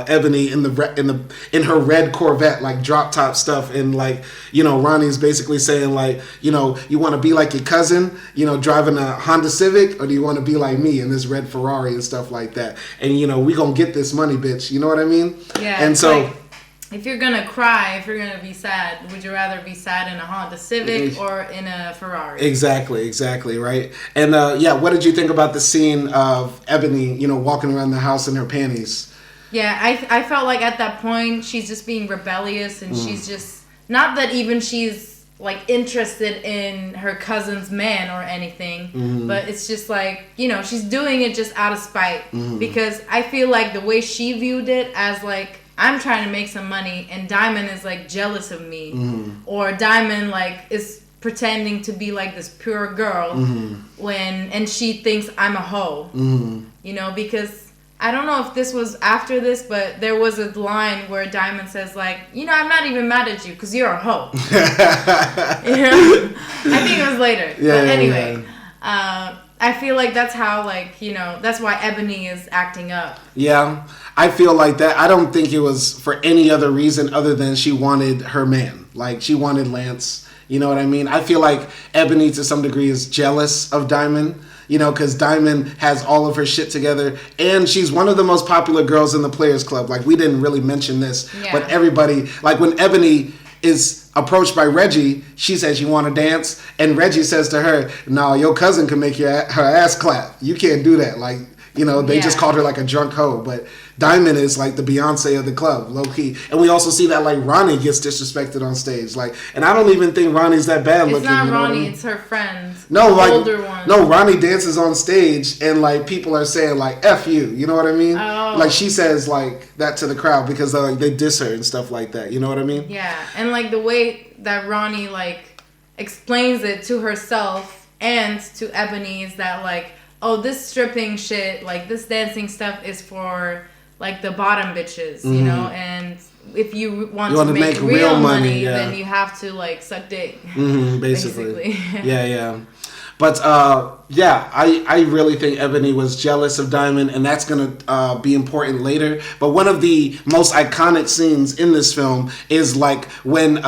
Ebony in her red Corvette, like drop top stuff, and like Ronnie's basically saying like you want to be like your cousin, driving a Honda Civic, or do you want to be like me in this red Ferrari and stuff like that, and we gonna get this money, bitch, you know what I mean? Yeah. And so. Like, if you're gonna cry, if you're gonna be sad, would you rather be sad in a Honda Civic or in a Ferrari? Exactly, right? And what did you think about the scene of Ebony, walking around the house in her panties? Yeah, I felt like at that point she's just being rebellious, and she's just not that even she's like interested in her cousin's man or anything, but it's just like she's doing it just out of spite, because I feel like the way she viewed it as like, I'm trying to make some money, and Diamond is like jealous of me, or Diamond like is pretending to be like this pure girl and she thinks I'm a hoe, because I don't know if this was after this, but there was a line where Diamond says like, I'm not even mad at you because you're a hoe. I think it was later. But anyway. I feel like that's how, like, that's why Ebony is acting up. Yeah, I feel like that. I don't think it was for any other reason other than she wanted her man. Like, she wanted Lance. You know what I mean? I feel like Ebony, to some degree, is jealous of Diamond. Because Diamond has all of her shit together. And she's one of the most popular girls in the Players Club. Like, we didn't really mention this. Yeah. But everybody, like, when Ebony is approached by Reggie, she says, you want to dance? And Reggie says to her, no, your cousin can make her ass clap. You can't do that. Like, You know, they just called her like a drunk hoe, but Diamond is like the Beyonce of the club, low key. And we also see that like Ronnie gets disrespected on stage, like, and I don't even think Ronnie's that bad looking. It's not you know Ronnie, I mean? it's her friend. No, like older one. No, Ronnie dances on stage, and like people are saying like "F you," you know what I mean? Oh. Like she says like that to the crowd because like they diss her and stuff like that. You know what I mean? Yeah, and like the way that Ronnie like explains it to herself and to Ebony is that like, oh, this stripping shit, like this dancing stuff is for like the bottom bitches, you know, and if you want to make real money, then you have to like suck dick, basically. Yeah. But I really think Ebony was jealous of Diamond, and that's gonna be important later. But one of the most iconic scenes in this film is like when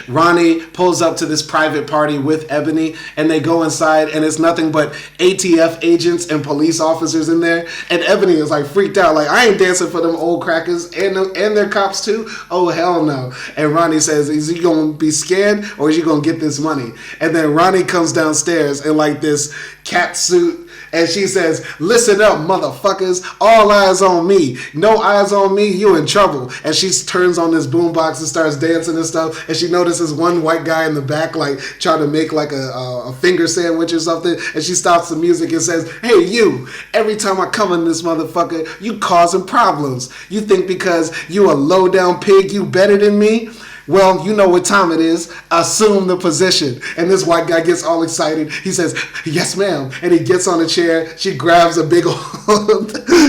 Ronnie pulls up to this private party with Ebony, and they go inside, and it's nothing but ATF agents and police officers in there, and Ebony is like freaked out, like, I ain't dancing for them old crackers, and they're cops too? Oh, hell no. And Ronnie says, is he gonna be scared, or is he gonna get this money? And then Ronnie comes downstairs in like this cat suit, and she says, listen up, motherfuckers. All eyes on me. No eyes on me, you in trouble. And she turns on this boombox and starts dancing and stuff. And she notices one white guy in the back, like, trying to make, like, a finger sandwich or something. And she stops the music and says, hey, you. Every time I come in this motherfucker, you causing problems. You think because you a low-down pig, you better than me? Well, you know what time it is. Assume the position. And this white guy gets all excited. He says, yes, ma'am. And he gets on a chair. She grabs a big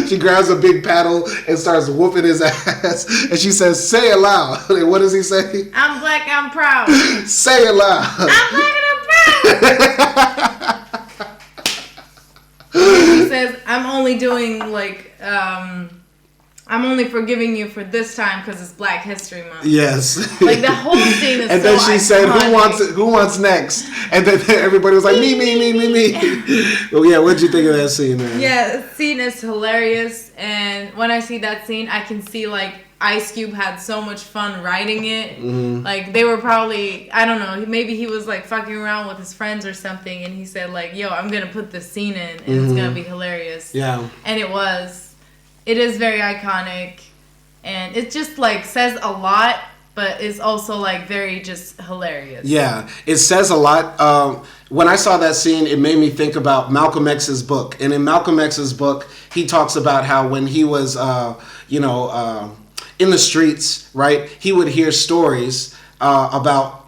she grabs a big paddle and starts whooping his ass. And she says, say it loud. And what does he say? I'm black, I'm proud. Say it loud. I'm black and I'm proud. He says, I'm only doing like, I'm only forgiving you for this time because it's Black History Month. Yes. Like the whole scene is and so then she said, iconic. who wants next? And then everybody was like, me. Well, yeah, what'd you think of that scene, man? Yeah, the scene is hilarious. And when I see that scene, I can see like Ice Cube had so much fun writing it. Mm-hmm. Like they were probably, I don't know, maybe he was like fucking around with his friends or something. And he said like, yo, I'm going to put this scene in and it's going to be hilarious. Yeah. And it was. It is very iconic, and it just like says a lot, but it's also like very just hilarious. Yeah, it says a lot. When I saw that scene, it made me think about Malcolm X's book, and in Malcolm X's book, he talks about how when he was, in the streets, right, he would hear stories about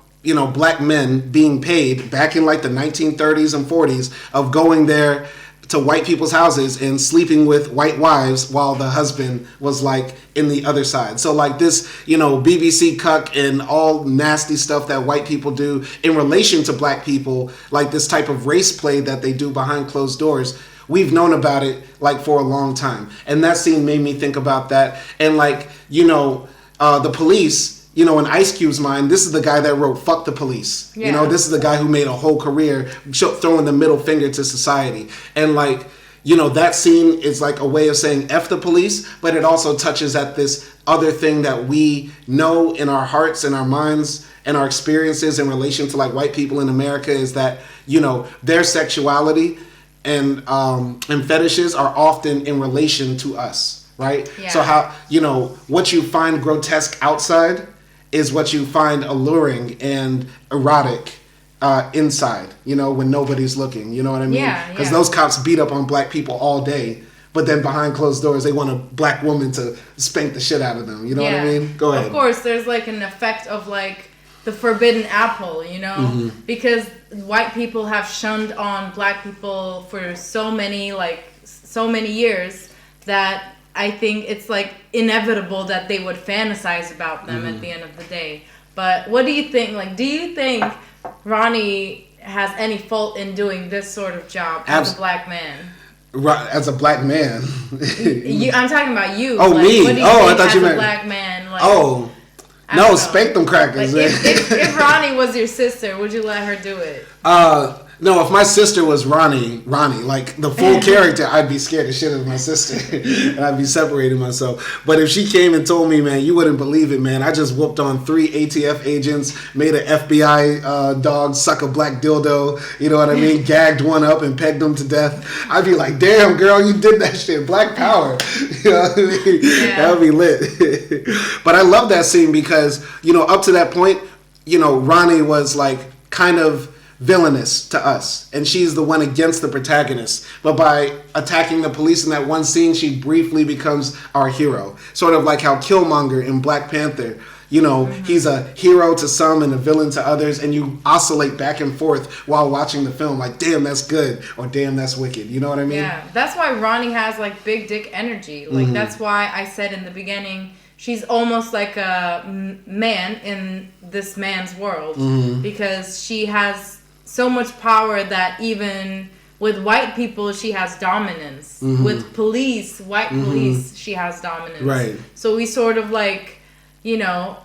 black men being paid back in like the 1930s and 40s of going there to white people's houses and sleeping with white wives while the husband was like in the other side. So like this, BBC cuck and all nasty stuff that white people do in relation to black people, like this type of race play that they do behind closed doors. We've known about it like for a long time. And that scene made me think about that. And like, the police, in Ice Cube's mind, this is the guy that wrote Fuck the Police. Yeah. This is the guy who made a whole career throwing the middle finger to society. And like, that scene is like a way of saying F the police, but it also touches at this other thing that we know in our hearts and our minds and our experiences in relation to like white people in America is that, their sexuality and fetishes are often in relation to us, right? Yeah. So how, what you find grotesque outside is what you find alluring and erotic inside, when nobody's looking, you know what I mean? Yeah. Because those cops beat up on black people all day, but then behind closed doors, they want a black woman to spank the shit out of them, you know what I mean? Go ahead. Of course, there's like an effect of like the forbidden apple, because white people have shunned on black people for so many years that I think it's like inevitable that they would fantasize about them at the end of the day. But what do you think? Like, do you think Ronnie has any fault in doing this sort of job as a black man? As a black man? I'm talking about you. Oh, like, me? What do you think I thought you meant. As a black man. Like, no, spank them crackers. Like, if Ronnie was your sister, would you let her do it? No, if my sister was Ronnie, like the full character, I'd be scared of shit of my sister, and I'd be separating myself. But if she came and told me, man, you wouldn't believe it, man. I just whooped on 3 ATF agents, made an FBI dog suck a black dildo. You know what I mean? Gagged one up and pegged them to death. I'd be like, damn, girl, you did that shit. Black power. You know what I mean? Yeah. That would be lit. But I love that scene because, you know, up to that point, you know, Ronnie was like kind of villainous to us, and she's the one against the protagonist. But by attacking the police in that one scene, she briefly becomes our hero. Sort of like how Killmonger in Black Panther, you know, he's a hero to some and a villain to others, and you oscillate back and forth while watching the film, like, damn, that's good, or damn, that's wicked. You know what I mean? Yeah, that's why Ronnie has like big dick energy. Like that's why I said in the beginning, she's almost like a man in this man's world, because she has so much power that even with white people, she has dominance. With police, white police, she has dominance. Right. So we sort of like, you know,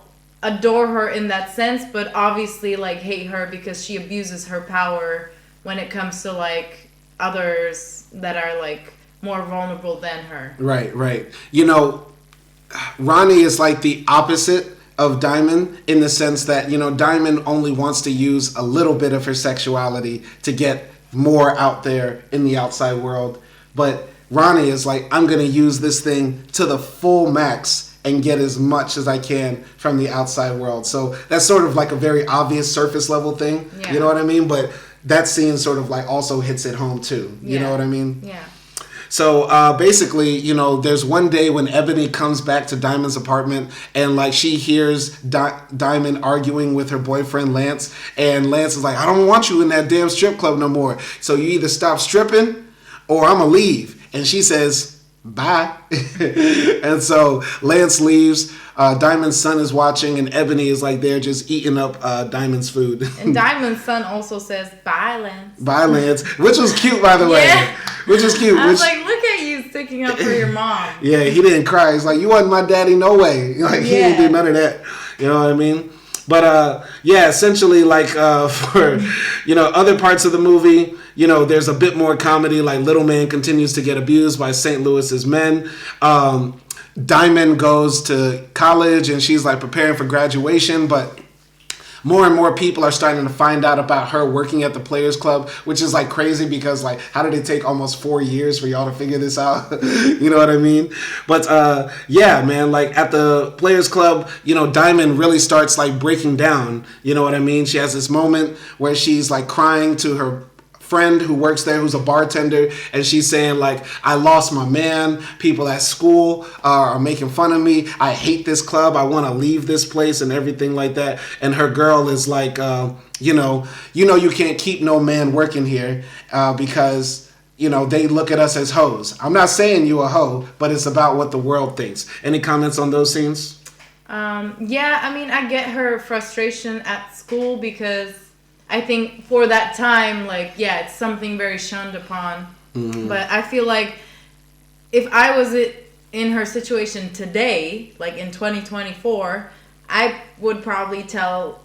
adore her in that sense, but obviously like hate her because she abuses her power when it comes to like others that are like more vulnerable than her. Right, right. You know, Ronnie is like the opposite of Diamond in the sense that, you know, Diamond only wants to use a little bit of her sexuality to get more out there in the outside world. But Ronnie is like, I'm going to use this thing to the full max and get as much as I can from the outside world. So that's sort of like a very obvious surface level thing. Yeah. You know what I mean? But that scene sort of like also hits it home too. You know what I mean? Yeah. So basically, you know, there's one day when Ebony comes back to Diamond's apartment and like she hears Diamond arguing with her boyfriend Lance, and Lance is like, I don't want you in that damn strip club no more. So you either stop stripping or I'm gonna leave. And she says, bye. And so Lance leaves. Diamond's son is watching, and Ebony is like there just eating up Diamond's food. And Diamond's son also says, bye, Lance. Bye, Lance. Which was cute, by the way. Which is cute. I was like, look at you sticking up for your mom. Yeah, he didn't cry. He's like, you wasn't my daddy, no way. Like, he didn't do none of that. You know what I mean? But, yeah, essentially, like, for, you know, other parts of the movie, you know, there's a bit more comedy. Like, Little Man continues to get abused by St. Louis's men. Diamond goes to college, and she's, like, preparing for graduation, but more and more people are starting to find out about her working at the Players Club, which is like crazy because like, how did it take almost 4 years for y'all to figure this out? You know what I mean? But yeah, man, like at the Players Club, you know, Diamond really starts like breaking down. You know what I mean? She has this moment where she's like crying to her friend who works there, who's a bartender, and she's saying like, I lost my man, people at school are making fun of me, I hate this club, I want to leave this place and everything like that. And her girl is like, you know you can't keep no man working here because you know they look at us as hoes. I'm not saying you a hoe, but it's about what the world thinks. Any comments on those scenes? Yeah, I mean, I get her frustration at school because I think for that time, like, yeah, it's something very shunned upon. But I feel like if I was in her situation today, like in 2024, I would probably tell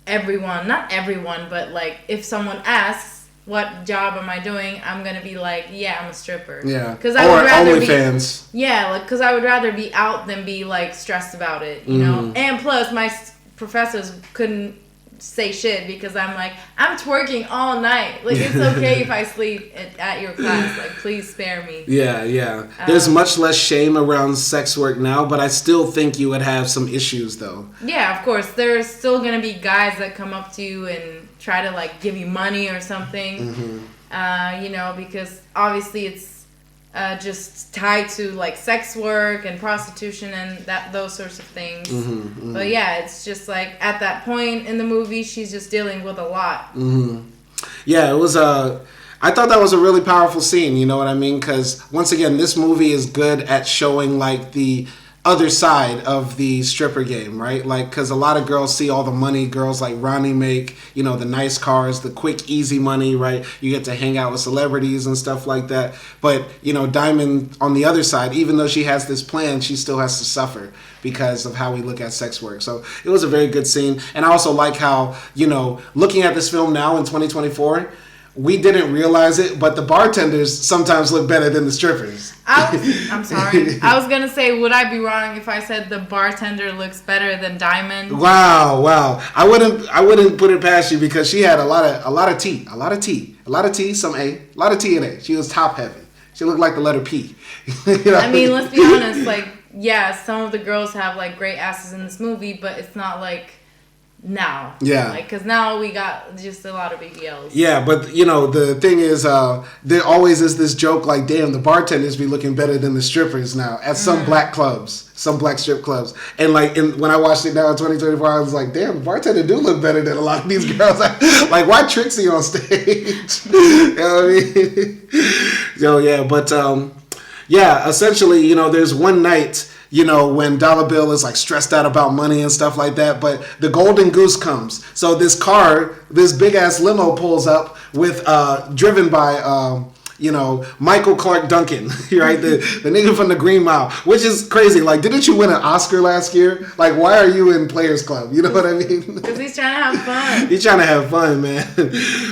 everyone, not everyone, but like if someone asks, what job am I doing? I'm going to be like, yeah, I'm a stripper. Yeah. Cause I would rather OnlyFans. Yeah, like, because I would rather be out than be like stressed about it, you know? And plus, my professors couldn't say shit because I'm like, I'm twerking all night. Like, it's okay if I sleep at your class. Like, please spare me. Yeah. There's much less shame around sex work now, but I still think you would have some issues, though. Yeah, of course. There's still going to be guys that come up to you and try to, like, give you money or something. You know, because obviously it's just tied to like sex work and prostitution and those sorts of things. But yeah, it's just like at that point in the movie, she's just dealing with a lot. Yeah, it was I thought that was a really powerful scene. You know what I mean? Because once again, this movie is good at showing like the other side of the stripper game, right? Like, because a lot of girls see all the money girls like Ronnie make, you know, the nice cars, the quick, easy money, right? You get to hang out with celebrities and stuff like that. But, you know, Diamond, on the other side, even though she has this plan, she still has to suffer because of how we look at sex work. So it was a very good scene. And I also like how, you know, looking at this film now in 2024, we didn't realize it, but the bartenders sometimes look better than the strippers. I'm sorry. I was gonna say, would I be wrong if I said the bartender looks better than Diamond? Wow. I wouldn't put it past you because she had a lot of T, some A, a lot of T and A. She was top heavy. She looked like the letter P. You know? I mean, let's be honest. Like, yeah, some of the girls have like great asses in this movie, but it's not like now. Yeah. Like, because now we got just a lot of BBLs. Yeah, but the thing is, there always is this joke like, damn, the bartenders be looking better than the strippers now at some black clubs, some black strip clubs. And like, when I watched it now in 2024, I was like, damn, the bartender do look better than a lot of these girls. Like, why Trixie on stage? You know what I mean? So yeah, but yeah, essentially, there's one night, when Dollar Bill is like stressed out about money and stuff like that, but the Golden Goose comes. So this big ass limo pulls up with, driven by, Michael Clark Duncan, right? The nigga from the Green Mile, which is crazy. Like, didn't you win an Oscar last year? Like, why are you in Players Club? You know what I mean? Because he's trying to have fun. He's trying to have fun, man.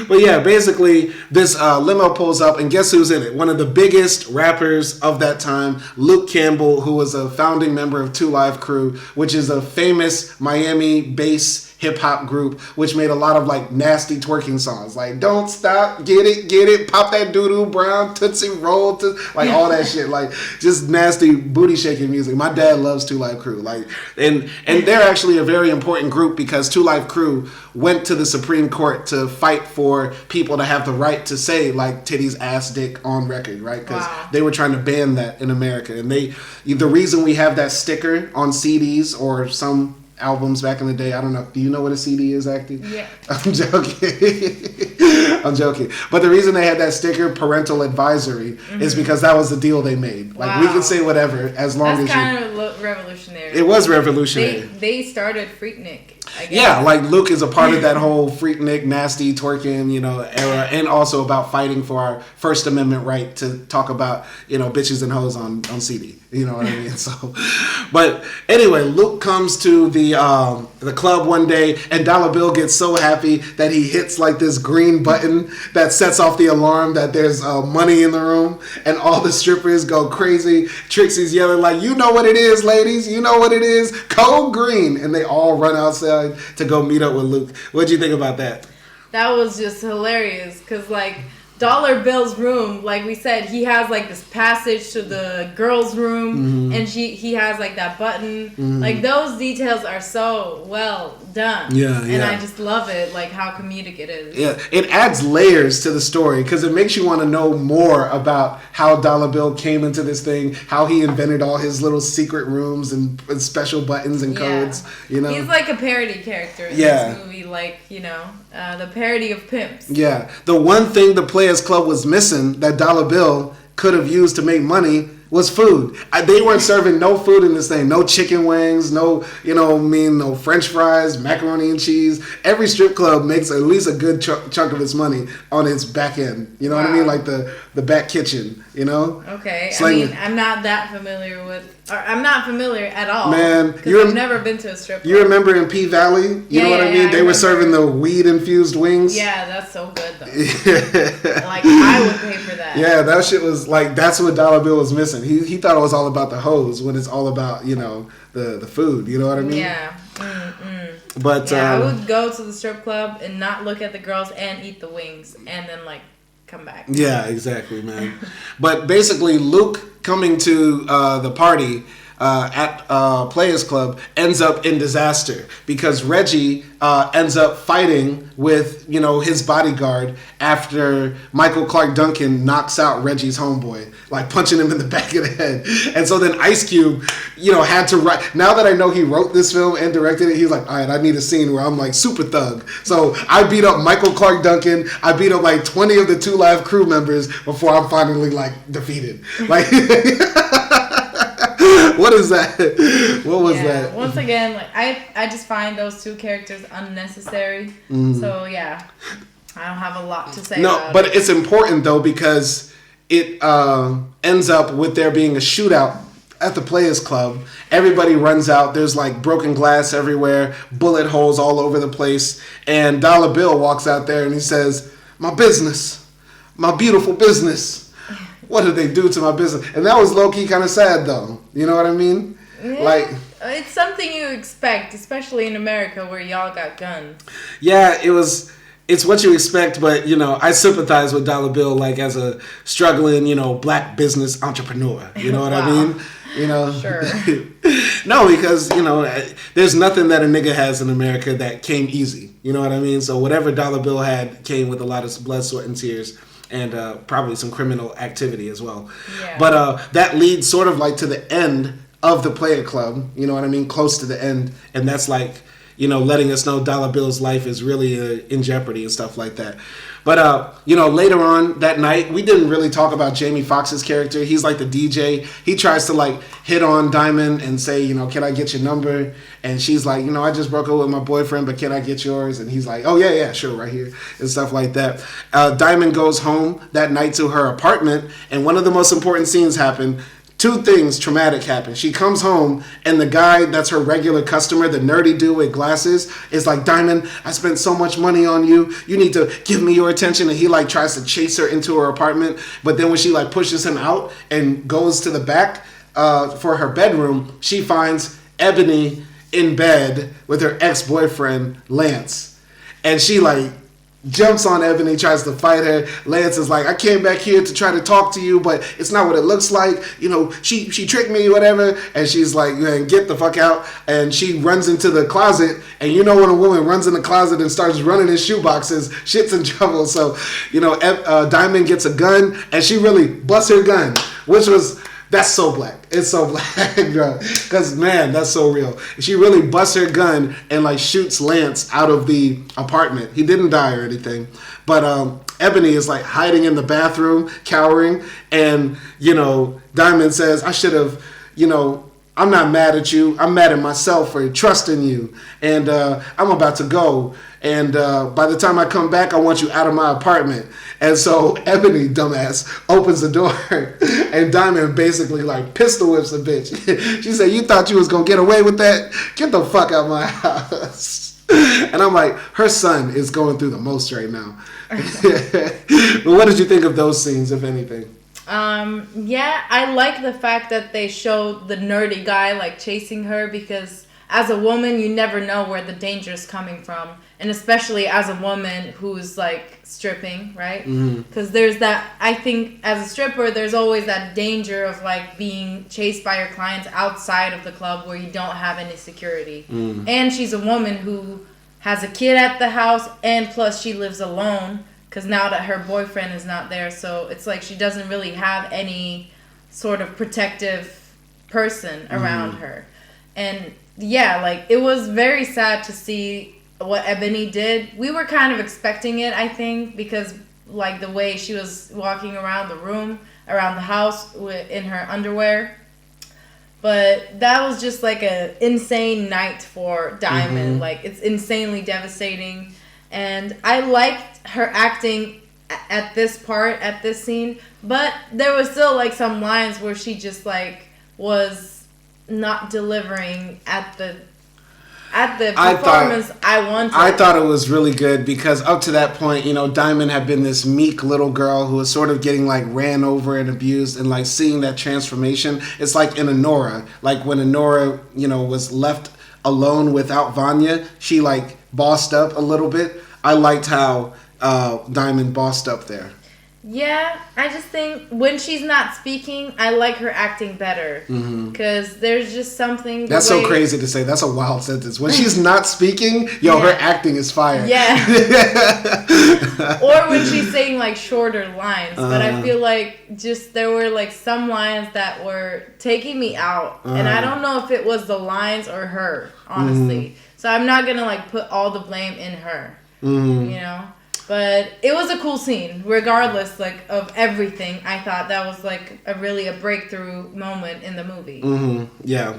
But yeah, basically, this limo pulls up, and guess who's in it? One of the biggest rappers of that time, Luke Campbell, who was a founding member of 2 Live Crew, which is a famous Miami bass hip-hop group, which made a lot of like nasty twerking songs, like Don't Stop, Get It, Pop That Doo-Doo Brown, Tootsie Roll, like all that shit, like just nasty booty shaking music. My dad loves 2 Live Crew, like, and they're actually a very important group because 2 Live Crew went to the Supreme Court to fight for people to have the right to say like titties, ass, dick on record, right? Because they were trying to ban that in America, and the reason we have that sticker on CDs or some albums back in the day. I don't know. Do you know what a CD is, Akdi? Yeah. I'm joking. But the reason they had that sticker, parental advisory, is because that was the deal they made. Like, we can say whatever as long as you... That's kind of revolutionary. It was revolutionary. They started Freaknik, I guess. Yeah, like Luke is a part of that whole Freaknik, nasty, twerking, era, and also about fighting for our First Amendment right to talk about, bitches and hoes on CD. You know what I mean? So, but anyway, Luke comes to the club one day, and Dollar Bill gets so happy that he hits like this green button that sets off the alarm that there's money in the room, and all the strippers go crazy. Trixie's yelling like, "You know what it is, ladies? You know what it is? Code green!" And they all run outside to go meet up with Luke. What'd you think about that? That was just hilarious, because like Dollar Bill's room, like we said, he has like this passage to the girls' room, and he has like that button. Like, those details are so well done. Yeah. And I just love it, like how comedic it is. Yeah, it adds layers to the story because it makes you want to know more about how Dollar Bill came into this thing, how he invented all his little secret rooms and special buttons and codes. He's like a parody character in this movie, like the parody of pimps. Yeah, the one thing the Players Club was missing that Dollar Bill could have used to make money was food. They weren't serving no food in this thing. No chicken wings, no French fries, macaroni and cheese. Every strip club makes at least a good chunk of its money on its back end. You know what I mean? Like the back kitchen, Okay. I mean, I'm not that familiar with... I'm not familiar at all. Man, because I've never been to a strip club. You remember in P Valley? You know what I mean? They were serving the weed-infused wings. Yeah, that's so good, though. Like, I would pay for that. Yeah, that shit was like, that's what Dollar Bill was missing. He thought it was all about the hoes when it's all about, the food. You know what I mean? Yeah. But I would go to the strip club and not look at the girls and eat the wings and then, like, come back. Yeah, exactly, man. But basically, Luke coming to the party at Players Club ends up in disaster because Reggie ends up fighting with his bodyguard after Michael Clark Duncan knocks out Reggie's homeboy, like punching him in the back of the head. And so then Ice Cube had to write. Now that I know he wrote this film and directed it, he's like, all right, I need a scene where I'm like super thug. So I beat up Michael Clark Duncan. I beat up like 20 of the 2 Live Crew members before I'm finally like defeated. Like, what is that? What was that? Once again, like I just find those 2 characters unnecessary. So yeah, I don't have a lot to say. No, but it's important though because it ends up with there being a shootout at the Players Club. Everybody runs out. There's like broken glass everywhere, bullet holes all over the place, and Dollar Bill walks out there and he says, my business, my beautiful business. What did they do to my business? And that was low-key kind of sad, though. You know what I mean? Yeah, like, it's something you expect, especially in America where y'all got guns. Yeah, it's what you expect, but, you know, I sympathize with Dollar Bill, like, as a struggling, you know, black business entrepreneur. You know what I mean? You know? Sure. No, because, you know, there's nothing that a nigga has in America that came easy. You know what I mean? So whatever Dollar Bill had came with a lot of blood, sweat, and tears. And probably some criminal activity as well. Yeah. But that leads sort of like to the end of the Player Club. You know what I mean? Close to the end. And that's like, you know, letting us know Dollar Bill's life is really in jeopardy and stuff like that. But, you know, later on that night, we didn't really talk about Jamie Foxx's character. He's like the DJ. He tries to like hit on Diamond and say, you know, can I get your number? And she's like, you know, I just broke up with my boyfriend, but can I get yours? And he's like, oh, yeah, sure, right here, and stuff like that. Diamond goes home that night to her apartment, and one of the most important scenes happen. Two things traumatic happen. She comes home, and the guy that's her regular customer, the nerdy dude with glasses, is like, Diamond, I spent so much money on you. You need to give me your attention. And he like tries to chase her into her apartment. But then when she like pushes him out and goes to the back for her bedroom, she finds Ebony in bed with her ex-boyfriend, Lance. And she like jumps on Ebony, tries to fight her. Lance is like, I came back here to try to talk to you, but it's not what it looks like. You know, she tricked me, whatever. And she's like, man, get the fuck out. And she runs into the closet. And you know when a woman runs in the closet and starts running in shoeboxes, shit's in trouble. So, you know, Diamond gets a gun, and she really busts her gun, which was... That's so black. It's so black, bro. Because, man, that's so real. She really busts her gun and, like, shoots Lance out of the apartment. He didn't die or anything. But Ebony is, like, hiding in the bathroom, cowering. And, you know, Diamond says, I should have, you know, I'm not mad at you. I'm mad at myself for trusting you. And I'm about to go. And by the time I come back, I want you out of my apartment. And so Ebony, dumbass, opens the door. And Diamond basically like pistol whips the bitch. She said, you thought you was going to get away with that? Get the fuck out of my house. And I'm like, her son is going through the most right now. But what did you think of those scenes, if anything? Yeah, I like the fact that they showed the nerdy guy like chasing her, because as a woman, you never know where the danger is coming from. And especially as a woman who's like stripping, right? Because there's that, I think as a stripper, there's always that danger of like being chased by your clients outside of the club where you don't have any security. And she's a woman who has a kid at the house, and plus she lives alone because now that her boyfriend is not there. So it's like she doesn't really have any sort of protective person around her. And yeah, like it was very sad to see what Ebony did. We were kind of expecting it, I think, because like the way she was walking around the room, around the house in her underwear. But that was just like an insane night for Diamond. Like it's insanely devastating. And I liked her acting at this part, at this scene. But there was still like some lines where she just like was not delivering at the performance I wanted. I thought it was really good because up to that point, you know, Diamond had been this meek little girl who was sort of getting like ran over and abused, and like seeing that transformation. It's like in Honora, like when Honora, you know, was left alone without Vanya, she like bossed up a little bit. I liked how Diamond bossed up there. Yeah, I just think when she's not speaking, I like her acting better. Because there's just something... That's so crazy to say. That's a wild sentence. When she's not speaking, her acting is fire. Yeah. Or when she's saying like shorter lines. But I feel like just there were like some lines that were taking me out. And I don't know if it was the lines or her, honestly. So I'm not going to like put all the blame in her. You know? But it was a cool scene, regardless like of everything. I thought that was like a breakthrough moment in the movie. Yeah.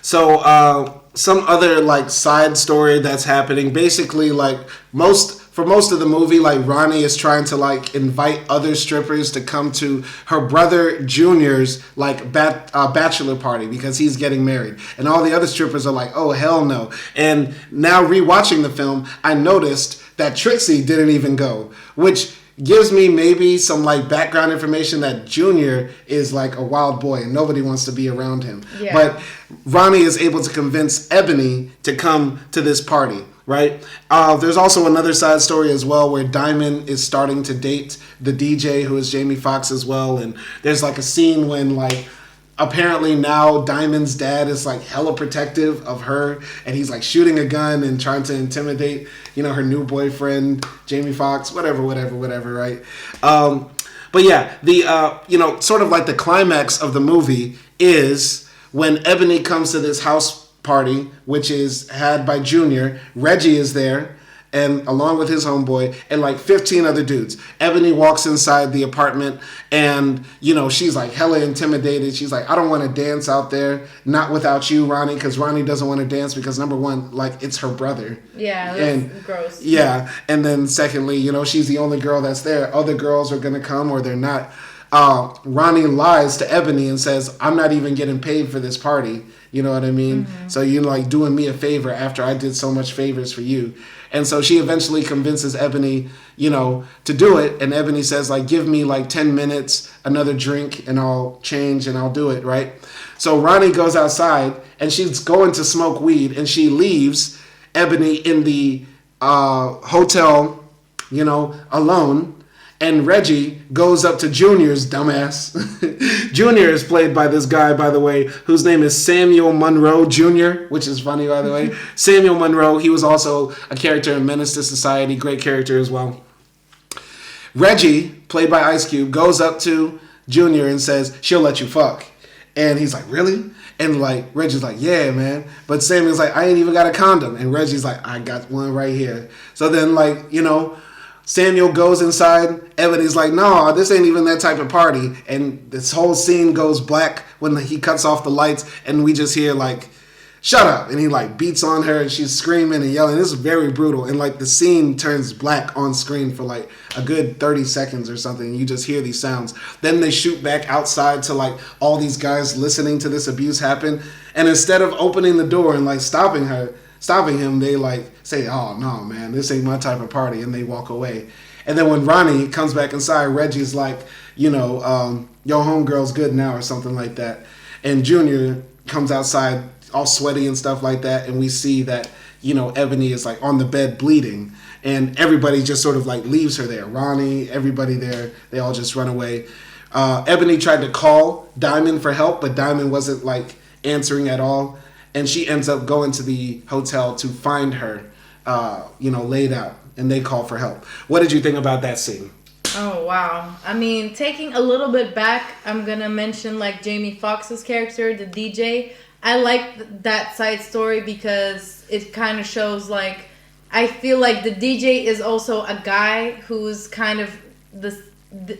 So some other like side story that's happening. Basically, like for most of the movie, like Ronnie is trying to like invite other strippers to come to her brother Junior's like bachelor party because he's getting married, and all the other strippers are like, oh hell no. And now rewatching the film, I noticed that Trixie didn't even go, which gives me maybe some like background information that Junior is like a wild boy and nobody wants to be around him. Yeah. But Ronnie is able to convince Ebony to come to this party, right? There's also another side story as well where Diamond is starting to date the DJ who is Jamie Foxx as well. And there's like a scene when like apparently now Diamond's dad is like hella protective of her and he's like shooting a gun and trying to intimidate, you know, her new boyfriend, Jamie Foxx, whatever, right? But yeah, the, you know, sort of like the climax of the movie is when Ebony comes to this house party, which is had by Junior. Reggie is there, and along with his homeboy and like 15 other dudes. Ebony walks inside the apartment and, you know, she's like hella intimidated. She's like, I don't want to dance out there, not without you, Ronnie, because Ronnie doesn't want to dance because number one, like it's her brother. Yeah, that's gross. Yeah, and then secondly, you know, she's the only girl that's there. Other girls are going to come or they're not. Ronnie lies to Ebony and says, I'm not even getting paid for this party. You know what I mean? Mm-hmm. So you're like doing me a favor after I did so much favors for you. And so she eventually convinces Ebony, you know, to do it. And Ebony says, like, give me like 10 minutes, another drink, and I'll change and I'll do it, right? So Ronnie goes outside and she's going to smoke weed and she leaves Ebony in the hotel, you know, alone. And Reggie goes up to Junior's dumbass. Junior is played by this guy, by the way, whose name is Samuel Monroe Jr., which is funny, by the way. Samuel Monroe, he was also a character in Menace to Society, great character as well. Reggie, played by Ice Cube, goes up to Junior and says, she'll let you fuck. And he's like, really? And like, Reggie's like, yeah, man. But Samuel's like, I ain't even got a condom. And Reggie's like, I got one right here. So then, like, you know, Samuel goes inside. Ebony's like, no, this ain't even that type of party. And this whole scene goes black when he cuts off the lights. And we just hear like, shut up. And he like beats on her and she's screaming and yelling. This is very brutal. And like the scene turns black on screen for like a good 30 seconds or something. You just hear these sounds. Then they shoot back outside to like all these guys listening to this abuse happen. And instead of opening the door and like stopping him, they like say, oh no, man, this ain't my type of party. And they walk away. And then when Ronnie comes back inside, Reggie's like, you know, your homegirl's good now or something like that. And Junior comes outside all sweaty and stuff like that. And we see that, you know, Ebony is like on the bed bleeding. And everybody just sort of like leaves her there. Ronnie, everybody there, they all just run away. Ebony tried to call Diamond for help, but Diamond wasn't like answering at all. And she ends up going to the hotel to find her, you know, laid out. And they call for help. What did you think about that scene? Oh, wow. I mean, taking a little bit back, I'm going to mention like Jamie Foxx's character, the DJ. I like that side story because it kind of shows like, I feel like the DJ is also a guy who's kind of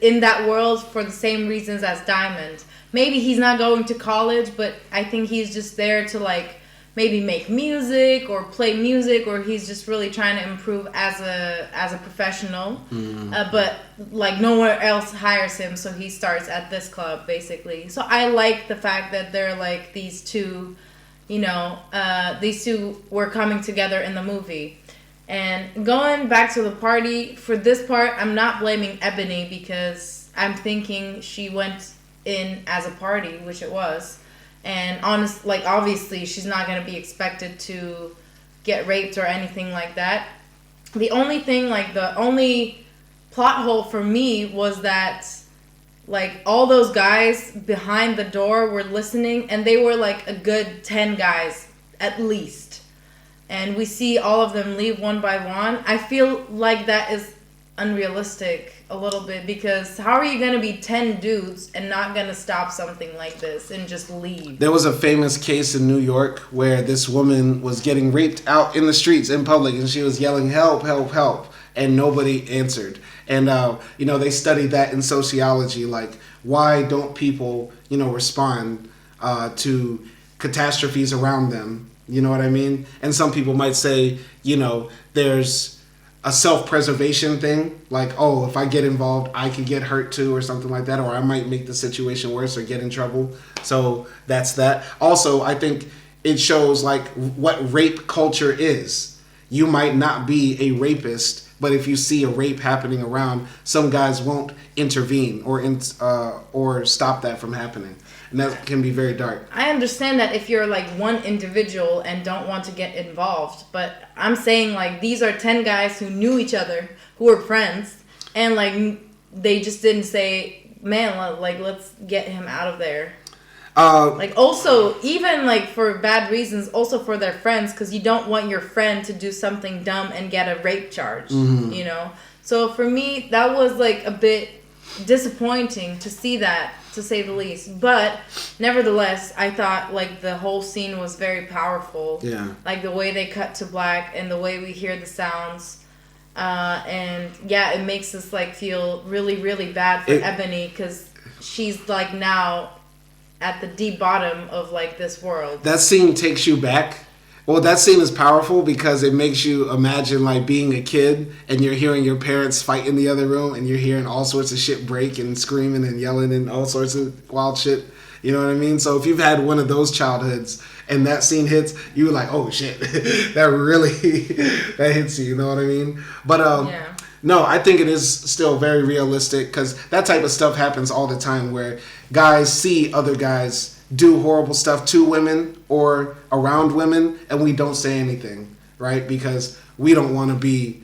in that world for the same reasons as Diamond. Maybe he's not going to college, but I think he's just there to like maybe make music or play music, or he's just really trying to improve as a professional. But like nowhere else hires him, so he starts at this club basically. So I like the fact that they're like these two, you know, these two were coming together in the movie. And going back to the party, for this part, I'm not blaming Ebony because I'm thinking she went in as a party, which it was. And obviously she's not going to be expected to get raped or anything like that. The only thing, like the only plot hole for me was that like all those guys behind the door were listening, and they were like a good 10 guys at least. And we see all of them leave one by one. I feel like that is unrealistic a little bit, because how are you going to be 10 dudes and not going to stop something like this and just leave? There was a famous case in New York where this woman was getting raped out in the streets in public, and she was yelling, help, help, help, and nobody answered. And, you know, they studied that in sociology, like why don't people, you know, respond to catastrophes around them? You know what I mean? And some people might say, you know, there's a self-preservation thing, like, oh, if I get involved, I could get hurt too or something like that, or I might make the situation worse or get in trouble. So that's that. Also, I think it shows like what rape culture is. You might not be a rapist But if you see a rape happening around, some guys won't intervene or stop that from happening. And that can be very dark. I understand that if you're like one individual and don't want to get involved, but I'm saying like these are 10 guys who knew each other, who were friends, and like they just didn't say, man, like let's get him out of there. Like also, even like for bad reasons, also for their friends, because you don't want your friend to do something dumb and get a rape charge, you know? So for me, that was like a bit disappointing to see that, to say the least. But nevertheless, I thought like the whole scene was very powerful. Yeah. Like the way they cut to black and the way we hear the sounds. And yeah, it makes us like feel really, really bad for Ebony, because she's like now at the deep bottom of like this world. That scene takes you back. Well, that scene is powerful because it makes you imagine like being a kid and you're hearing your parents fight in the other room and you're hearing all sorts of shit break and screaming and yelling and all sorts of wild shit. You know what I mean? So if you've had one of those childhoods and that scene hits, you were like, oh shit, that really, that hits you. You know what I mean? But no, I think it is still very realistic because that type of stuff happens all the time where guys see other guys do horrible stuff to women or around women and we don't say anything, right? Because we don't want to be,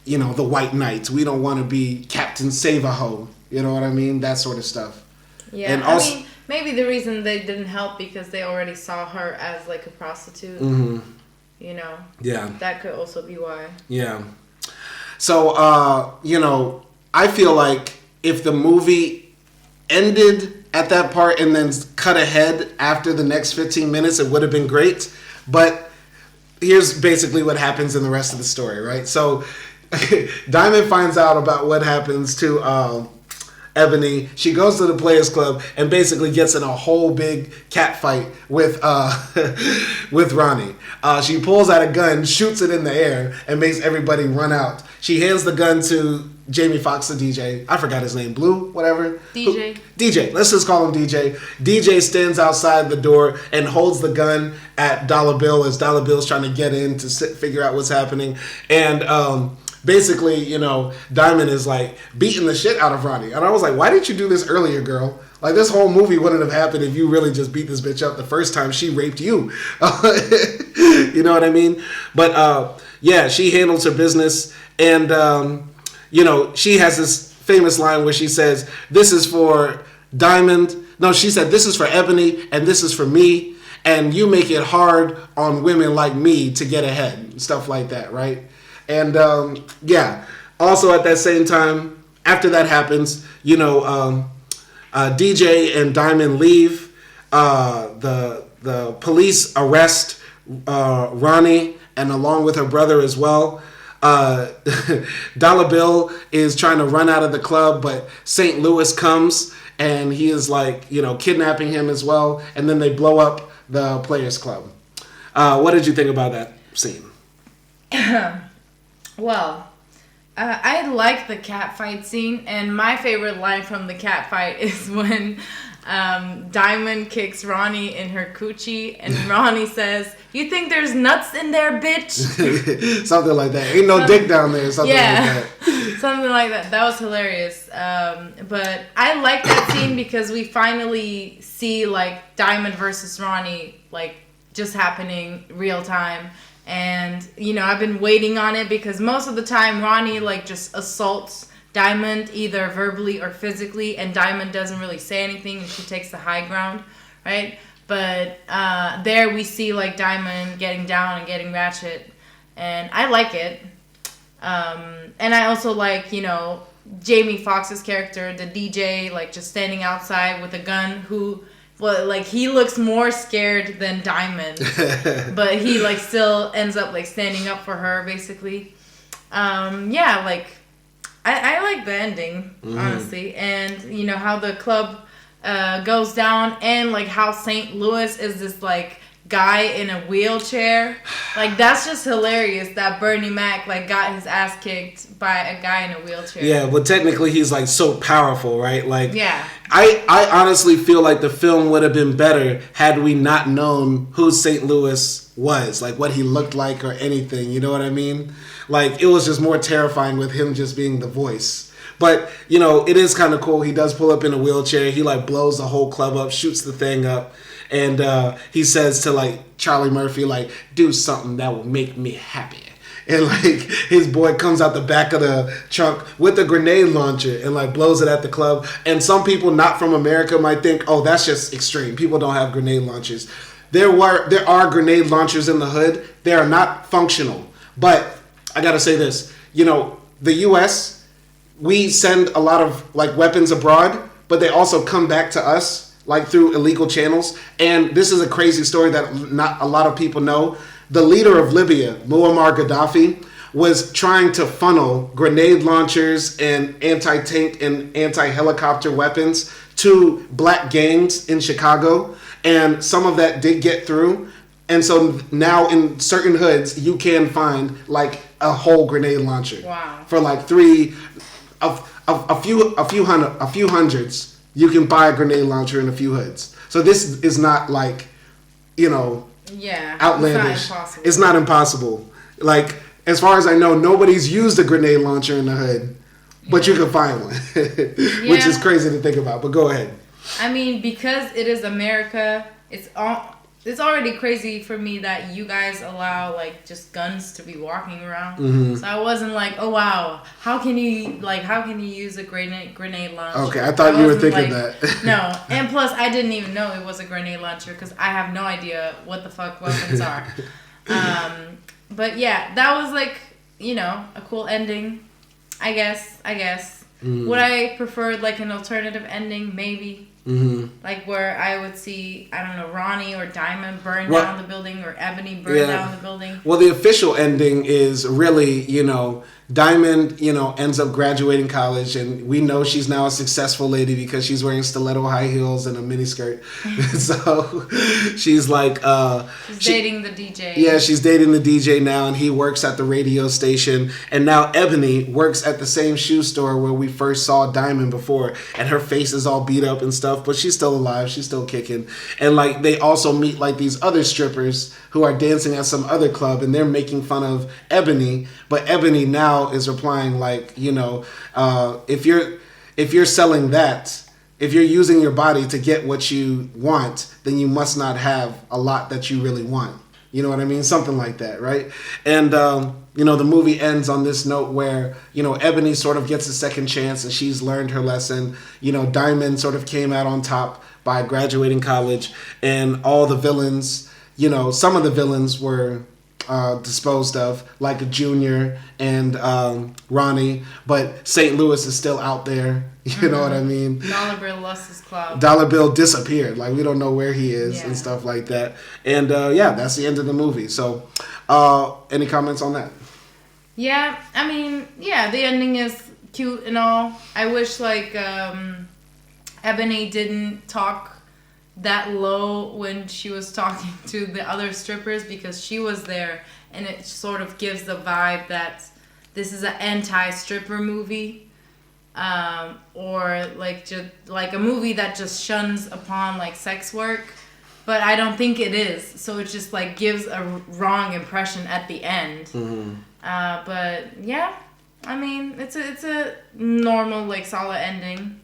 you know, the white knights. We don't want to be Captain Save-A-Ho. You know what I mean? That sort of stuff. Yeah, and also, I mean, maybe the reason they didn't help because they already saw her as like a prostitute. You know? Yeah. That could also be why. Yeah. So, you know, I feel like if the movie ended at that part and then cut ahead after the next 15 minutes, it would have been great. But here's basically what happens in the rest of the story, right? So Diamond finds out about what happens to Ebony. She goes to the Players Club and basically gets in a whole big cat fight with with Ronnie. She pulls out a gun, shoots it in the air, and makes everybody run out. She hands the gun to Jamie Foxx, the DJ. I forgot his name. Blue? Whatever? DJ. Let's just call him DJ. DJ stands outside the door and holds the gun at Dollar Bill as Dollar Bill's trying to get in to figure out what's happening. And basically, you know, Diamond is like beating the shit out of Ronnie. And I was like, why didn't you do this earlier, girl? Like, this whole movie wouldn't have happened if you really just beat this bitch up the first time she raped you. You know what I mean? But, yeah, she handles her business. And, you know, she has this famous line where she says, this is for Diamond. No, she said, this is for Ebony and this is for me. And you make it hard on women like me to get ahead. Stuff like that, right? And, yeah. Also, at that same time, after that happens, you know, DJ and Diamond leave. The police arrest Ronnie and along with her brother as well. Dollar Bill is trying to run out of the club, but St. Louis comes and he is like, you know, kidnapping him as well. And then they blow up the Players Club. What did you think about that scene? Well, I like the cat fight scene, and my favorite line from the cat fight is when Diamond kicks Ronnie in her coochie, and Ronnie says, "You think there's nuts in there, bitch?" Something like that. Ain't no dick down there. Something like that. Something like that. That was hilarious. But I like that scene because we finally see like Diamond versus Ronnie like just happening real time. And, you know, I've been waiting on it because most of the time Ronnie, like, just assaults Diamond either verbally or physically, and Diamond doesn't really say anything and she takes the high ground, right? But there we see, like, Diamond getting down and getting ratchet, and I like it. And I also like, you know, Jamie Foxx's character, the DJ, like, just standing outside with a gun who... Well, like, he looks more scared than Diamond, but he, like, still ends up, like, standing up for her, basically. Yeah, like, I like the ending, honestly. And, you know, how the club goes down and, like, how St. Louis is this, like, guy in a wheelchair. Like, that's just hilarious that Bernie Mac, like, got his ass kicked by a guy in a wheelchair. Yeah, but technically he's, like, so powerful, right? Like, yeah. I honestly feel like the film would have been better had we not known who St. Louis was, like what he looked like or anything, you know what I mean? Like, it was just more terrifying with him just being the voice. But, you know, it is kind of cool. He does pull up in a wheelchair. He, like, blows the whole club up, shoots the thing up. And he says to, like, Charlie Murphy, like, do something that will make me happy. And, like, his boy comes out the back of the trunk with a grenade launcher and, like, blows it at the club. And some people not from America might think, oh, that's just extreme. People don't have grenade launchers. There are grenade launchers in the hood. They are not functional. But I got to say this. You know, the U.S., we send a lot of, like, weapons abroad, but they also come back to us, like, through illegal channels. And this is a crazy story that not a lot of people know. The leader of Libya, Muammar Gaddafi, was trying to funnel grenade launchers and anti-tank and anti-helicopter weapons to black gangs in Chicago. And some of that did get through. And so now in certain hoods, you can find like a whole grenade launcher. Wow. For like a few hundreds, you can buy a grenade launcher in a few hoods. So this is not like, you know, outlandish. It's not impossible. Like, as far as I know, nobody's used a grenade launcher in the hood, but you can find one, which is crazy to think about. But go ahead. I mean, because it is America, it's already crazy for me that you guys allow like just guns to be walking around. Mm-hmm. So I wasn't like, oh wow, how can you use a grenade launcher? Okay, I thought you were thinking like, that. No, and plus I didn't even know it was a grenade launcher because I have no idea what the fuck weapons are. But yeah, that was like, you know, a cool ending. I guess. Would I prefer like an alternative ending? Maybe. Mm-hmm. Like where I would see, I don't know, Ronnie or Diamond burn down the building or Ebony burn down the building. Well, the official ending is really, you know, Diamond, you know, ends up graduating college, and we know she's now a successful lady because she's wearing stiletto high heels and a miniskirt. So she's like... she's dating the DJ. Yeah, she's dating the DJ now, and he works at the radio station. And now Ebony works at the same shoe store where we first saw Diamond before, and her face is all beat up and stuff, but she's still alive. She's still kicking. And, like, they also meet, like, these other strippers who are dancing at some other club, and they're making fun of Ebony, but Ebony now is replying like, you know, if you're selling that, if you're using your body to get what you want, then you must not have a lot that you really want. You know what I mean? Something like that, right? And you know, the movie ends on this note where, you know, Ebony sort of gets a second chance and she's learned her lesson. You know, Diamond sort of came out on top by graduating college, and all the villains, you know, some of the villains were disposed of, like Junior and Ronnie, but St. Louis is still out there. You know what I mean? Dollar Bill lost his clout. Dollar Bill disappeared. Like, we don't know where he is and stuff like that. And that's the end of the movie. So, any comments on that? Yeah, I mean, the ending is cute and all. I wish like Ebony didn't talk that low when she was talking to the other strippers, because she was there, and it sort of gives the vibe that this is an anti-stripper movie, or like just like a movie that just shuns upon like sex work, but I don't think it is. So it just like gives a wrong impression at the end. Mm-hmm. But yeah, I mean, it's a normal like solid ending.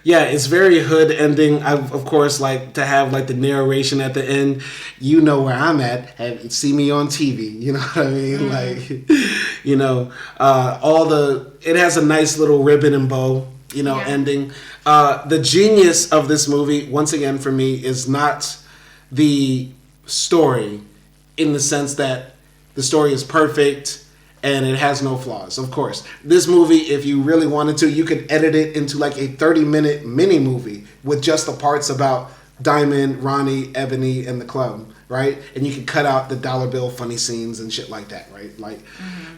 Yeah, it's very hood ending. I, of course, like to have like the narration at the end. You know where I'm at. See me on TV. You know what I mean? Mm-hmm. Like, you know, it has a nice little ribbon and bow, you know, ending. The genius of this movie, once again, for me, is not the story, in the sense that the story is perfect and it has no flaws. Of course, this movie, if you really wanted to, you could edit it into like a 30-minute mini movie with just the parts about Diamond, Ronnie, Ebony, and the club, right? And you can cut out the dollar bill funny scenes and shit like that, right? Like,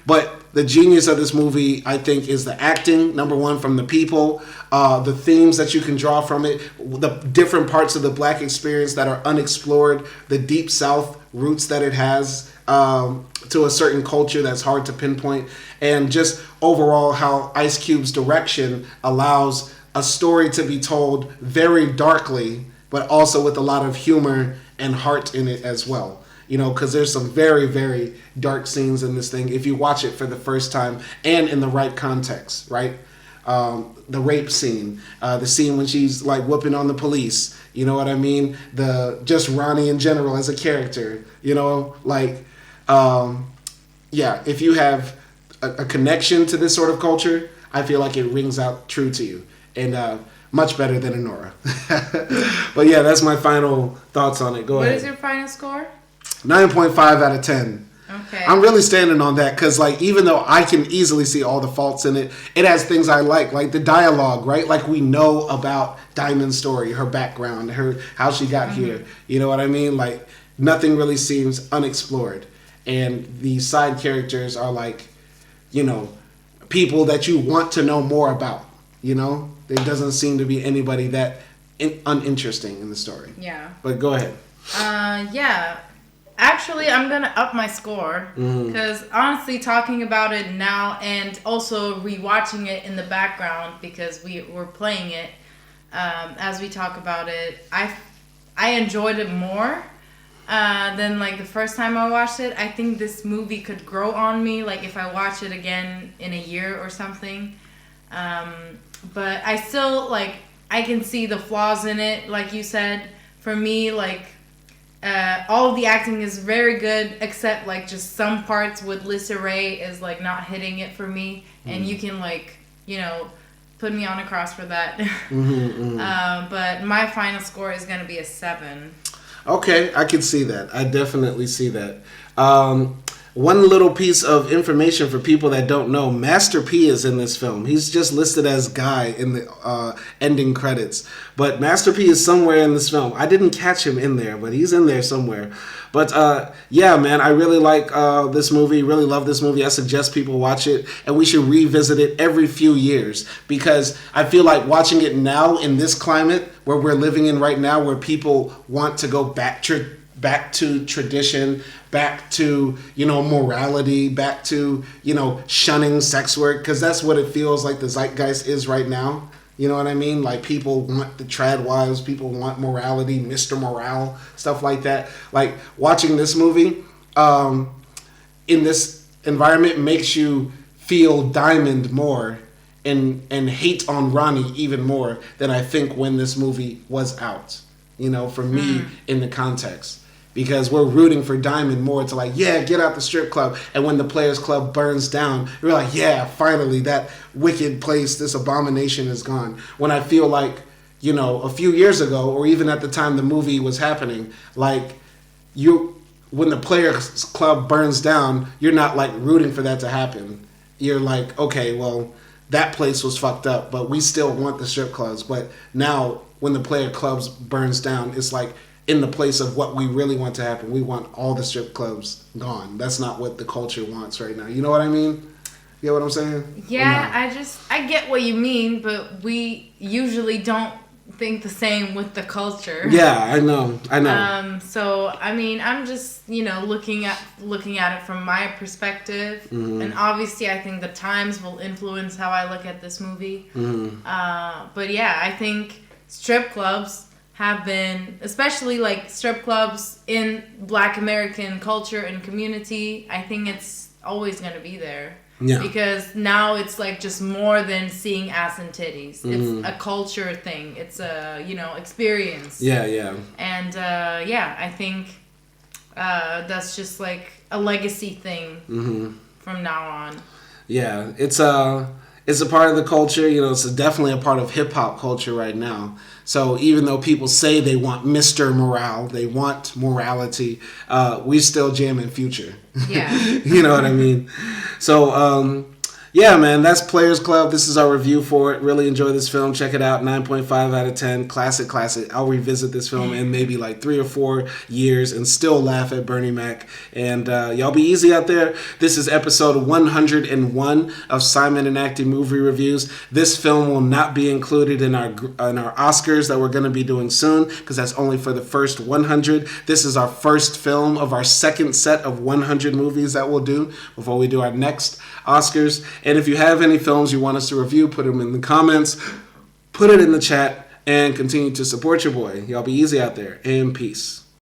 but the genius of this movie, I think, is the acting. Number one, from the people, the themes that you can draw from it, the different parts of the Black experience that are unexplored, the Deep South roots that it has. To a certain culture that's hard to pinpoint, and just overall how Ice Cube's direction allows a story to be told very darkly, but also with a lot of humor and heart in it as well. You know, because there's some very, very dark scenes in this thing if you watch it for the first time and in the right context, right? The rape scene, the scene when she's like whooping on the police, you know what I mean? Just Ronnie in general as a character, you know, like, yeah, if you have a connection to this sort of culture, I feel like it rings out true to you. And much better than Anora. But yeah, that's my final thoughts on it. Go ahead. What is your final score? 9.5 out of 10. Okay. I'm really standing on that because, like, even though I can easily see all the faults in it, it has things I like the dialogue, right? Like, we know about Diamond's story, her background, how she got here. You know what I mean? Like, nothing really seems unexplored. And the side characters are like, you know, people that you want to know more about, you know? There doesn't seem to be anybody that uninteresting in the story. Yeah. But go ahead. Yeah. Actually, I'm going to up my score because honestly, talking about it now and also rewatching it in the background because we're playing it as we talk about it, I enjoyed it more than like the first time I watched it. I think this movie could grow on me, like if I watch it again in a year or something. But I still, like, I can see the flaws in it, like you said. For me, like, all of the acting is very good, except, like, just some parts with LisaRaye is, like, not hitting it for me. And you can, like, you know, put me on a cross for that. But my final score is going to be a 7. Okay, I can see that. I definitely see that. One little piece of information for people that don't know, Master P is in this film. He's just listed as Guy in the ending credits. But Master P is somewhere in this film. I didn't catch him in there, but he's in there somewhere. But yeah, man, I really like this movie, really love this movie. I suggest people watch it, and we should revisit it every few years because I feel like watching it now in this climate where we're living in right now, where people want to go back to tradition, back to, you know, morality, back to, you know, shunning sex work, because that's what it feels like the zeitgeist is right now. You know what I mean? Like, people want the trad wives, people want morality, Mr. Morale, stuff like that. Like, watching this movie in this environment makes you feel Diamond more and hate on Ronnie even more than I think when this movie was out, you know, for me in the context. Because we're rooting for Diamond more to, like, yeah, get out the strip club. And when the Players Club burns down, we're like, yeah, finally, that wicked place, this abomination is gone. When I feel like, you know, a few years ago, or even at the time the movie was happening, like, when the Players Club burns down, you're not, like, rooting for that to happen. You're like, okay, well, that place was fucked up, but we still want the strip clubs. But now, when the Player Clubs burns down, it's like, in the place of what we really want to happen. We want all the strip clubs gone. That's not what the culture wants right now. You know what I mean? You know what I'm saying? Yeah, I get what you mean, but we usually don't think the same with the culture. Yeah, I know. So I mean, I'm just, you know, looking at it from my perspective, and obviously I think the times will influence how I look at this movie. But yeah, I think strip clubs have been, especially like strip clubs in Black American culture and community, I think it's always going to be there. Yeah. Because now it's like just more than seeing ass and titties. It's a culture thing. It's a, you know, experience. Yeah, yeah. And yeah, I think that's just like a legacy thing from now on. Yeah, it's a part of the culture. You know, it's definitely a part of hip hop culture right now. So even though people say they want Mr. Morale, they want morality, we still jamming Future. Yeah. You know what I mean? So, yeah, man, that's Players Club. This is our review for it. Really enjoy this film. Check it out. 9.5 out of 10. Classic. I'll revisit this film in maybe like 3 or 4 years and still laugh at Bernie Mac. And y'all be easy out there. This is episode 101 of Simon and Akdi Movie Reviews. This film will not be included in our Oscars that we're going to be doing soon because that's only for the first 100. This is our first film of our second set of 100 movies that we'll do before we do our next Oscars. And if you have any films you want us to review, put them in the comments, put it in the chat, and continue to support your boy. Y'all be easy out there, and peace.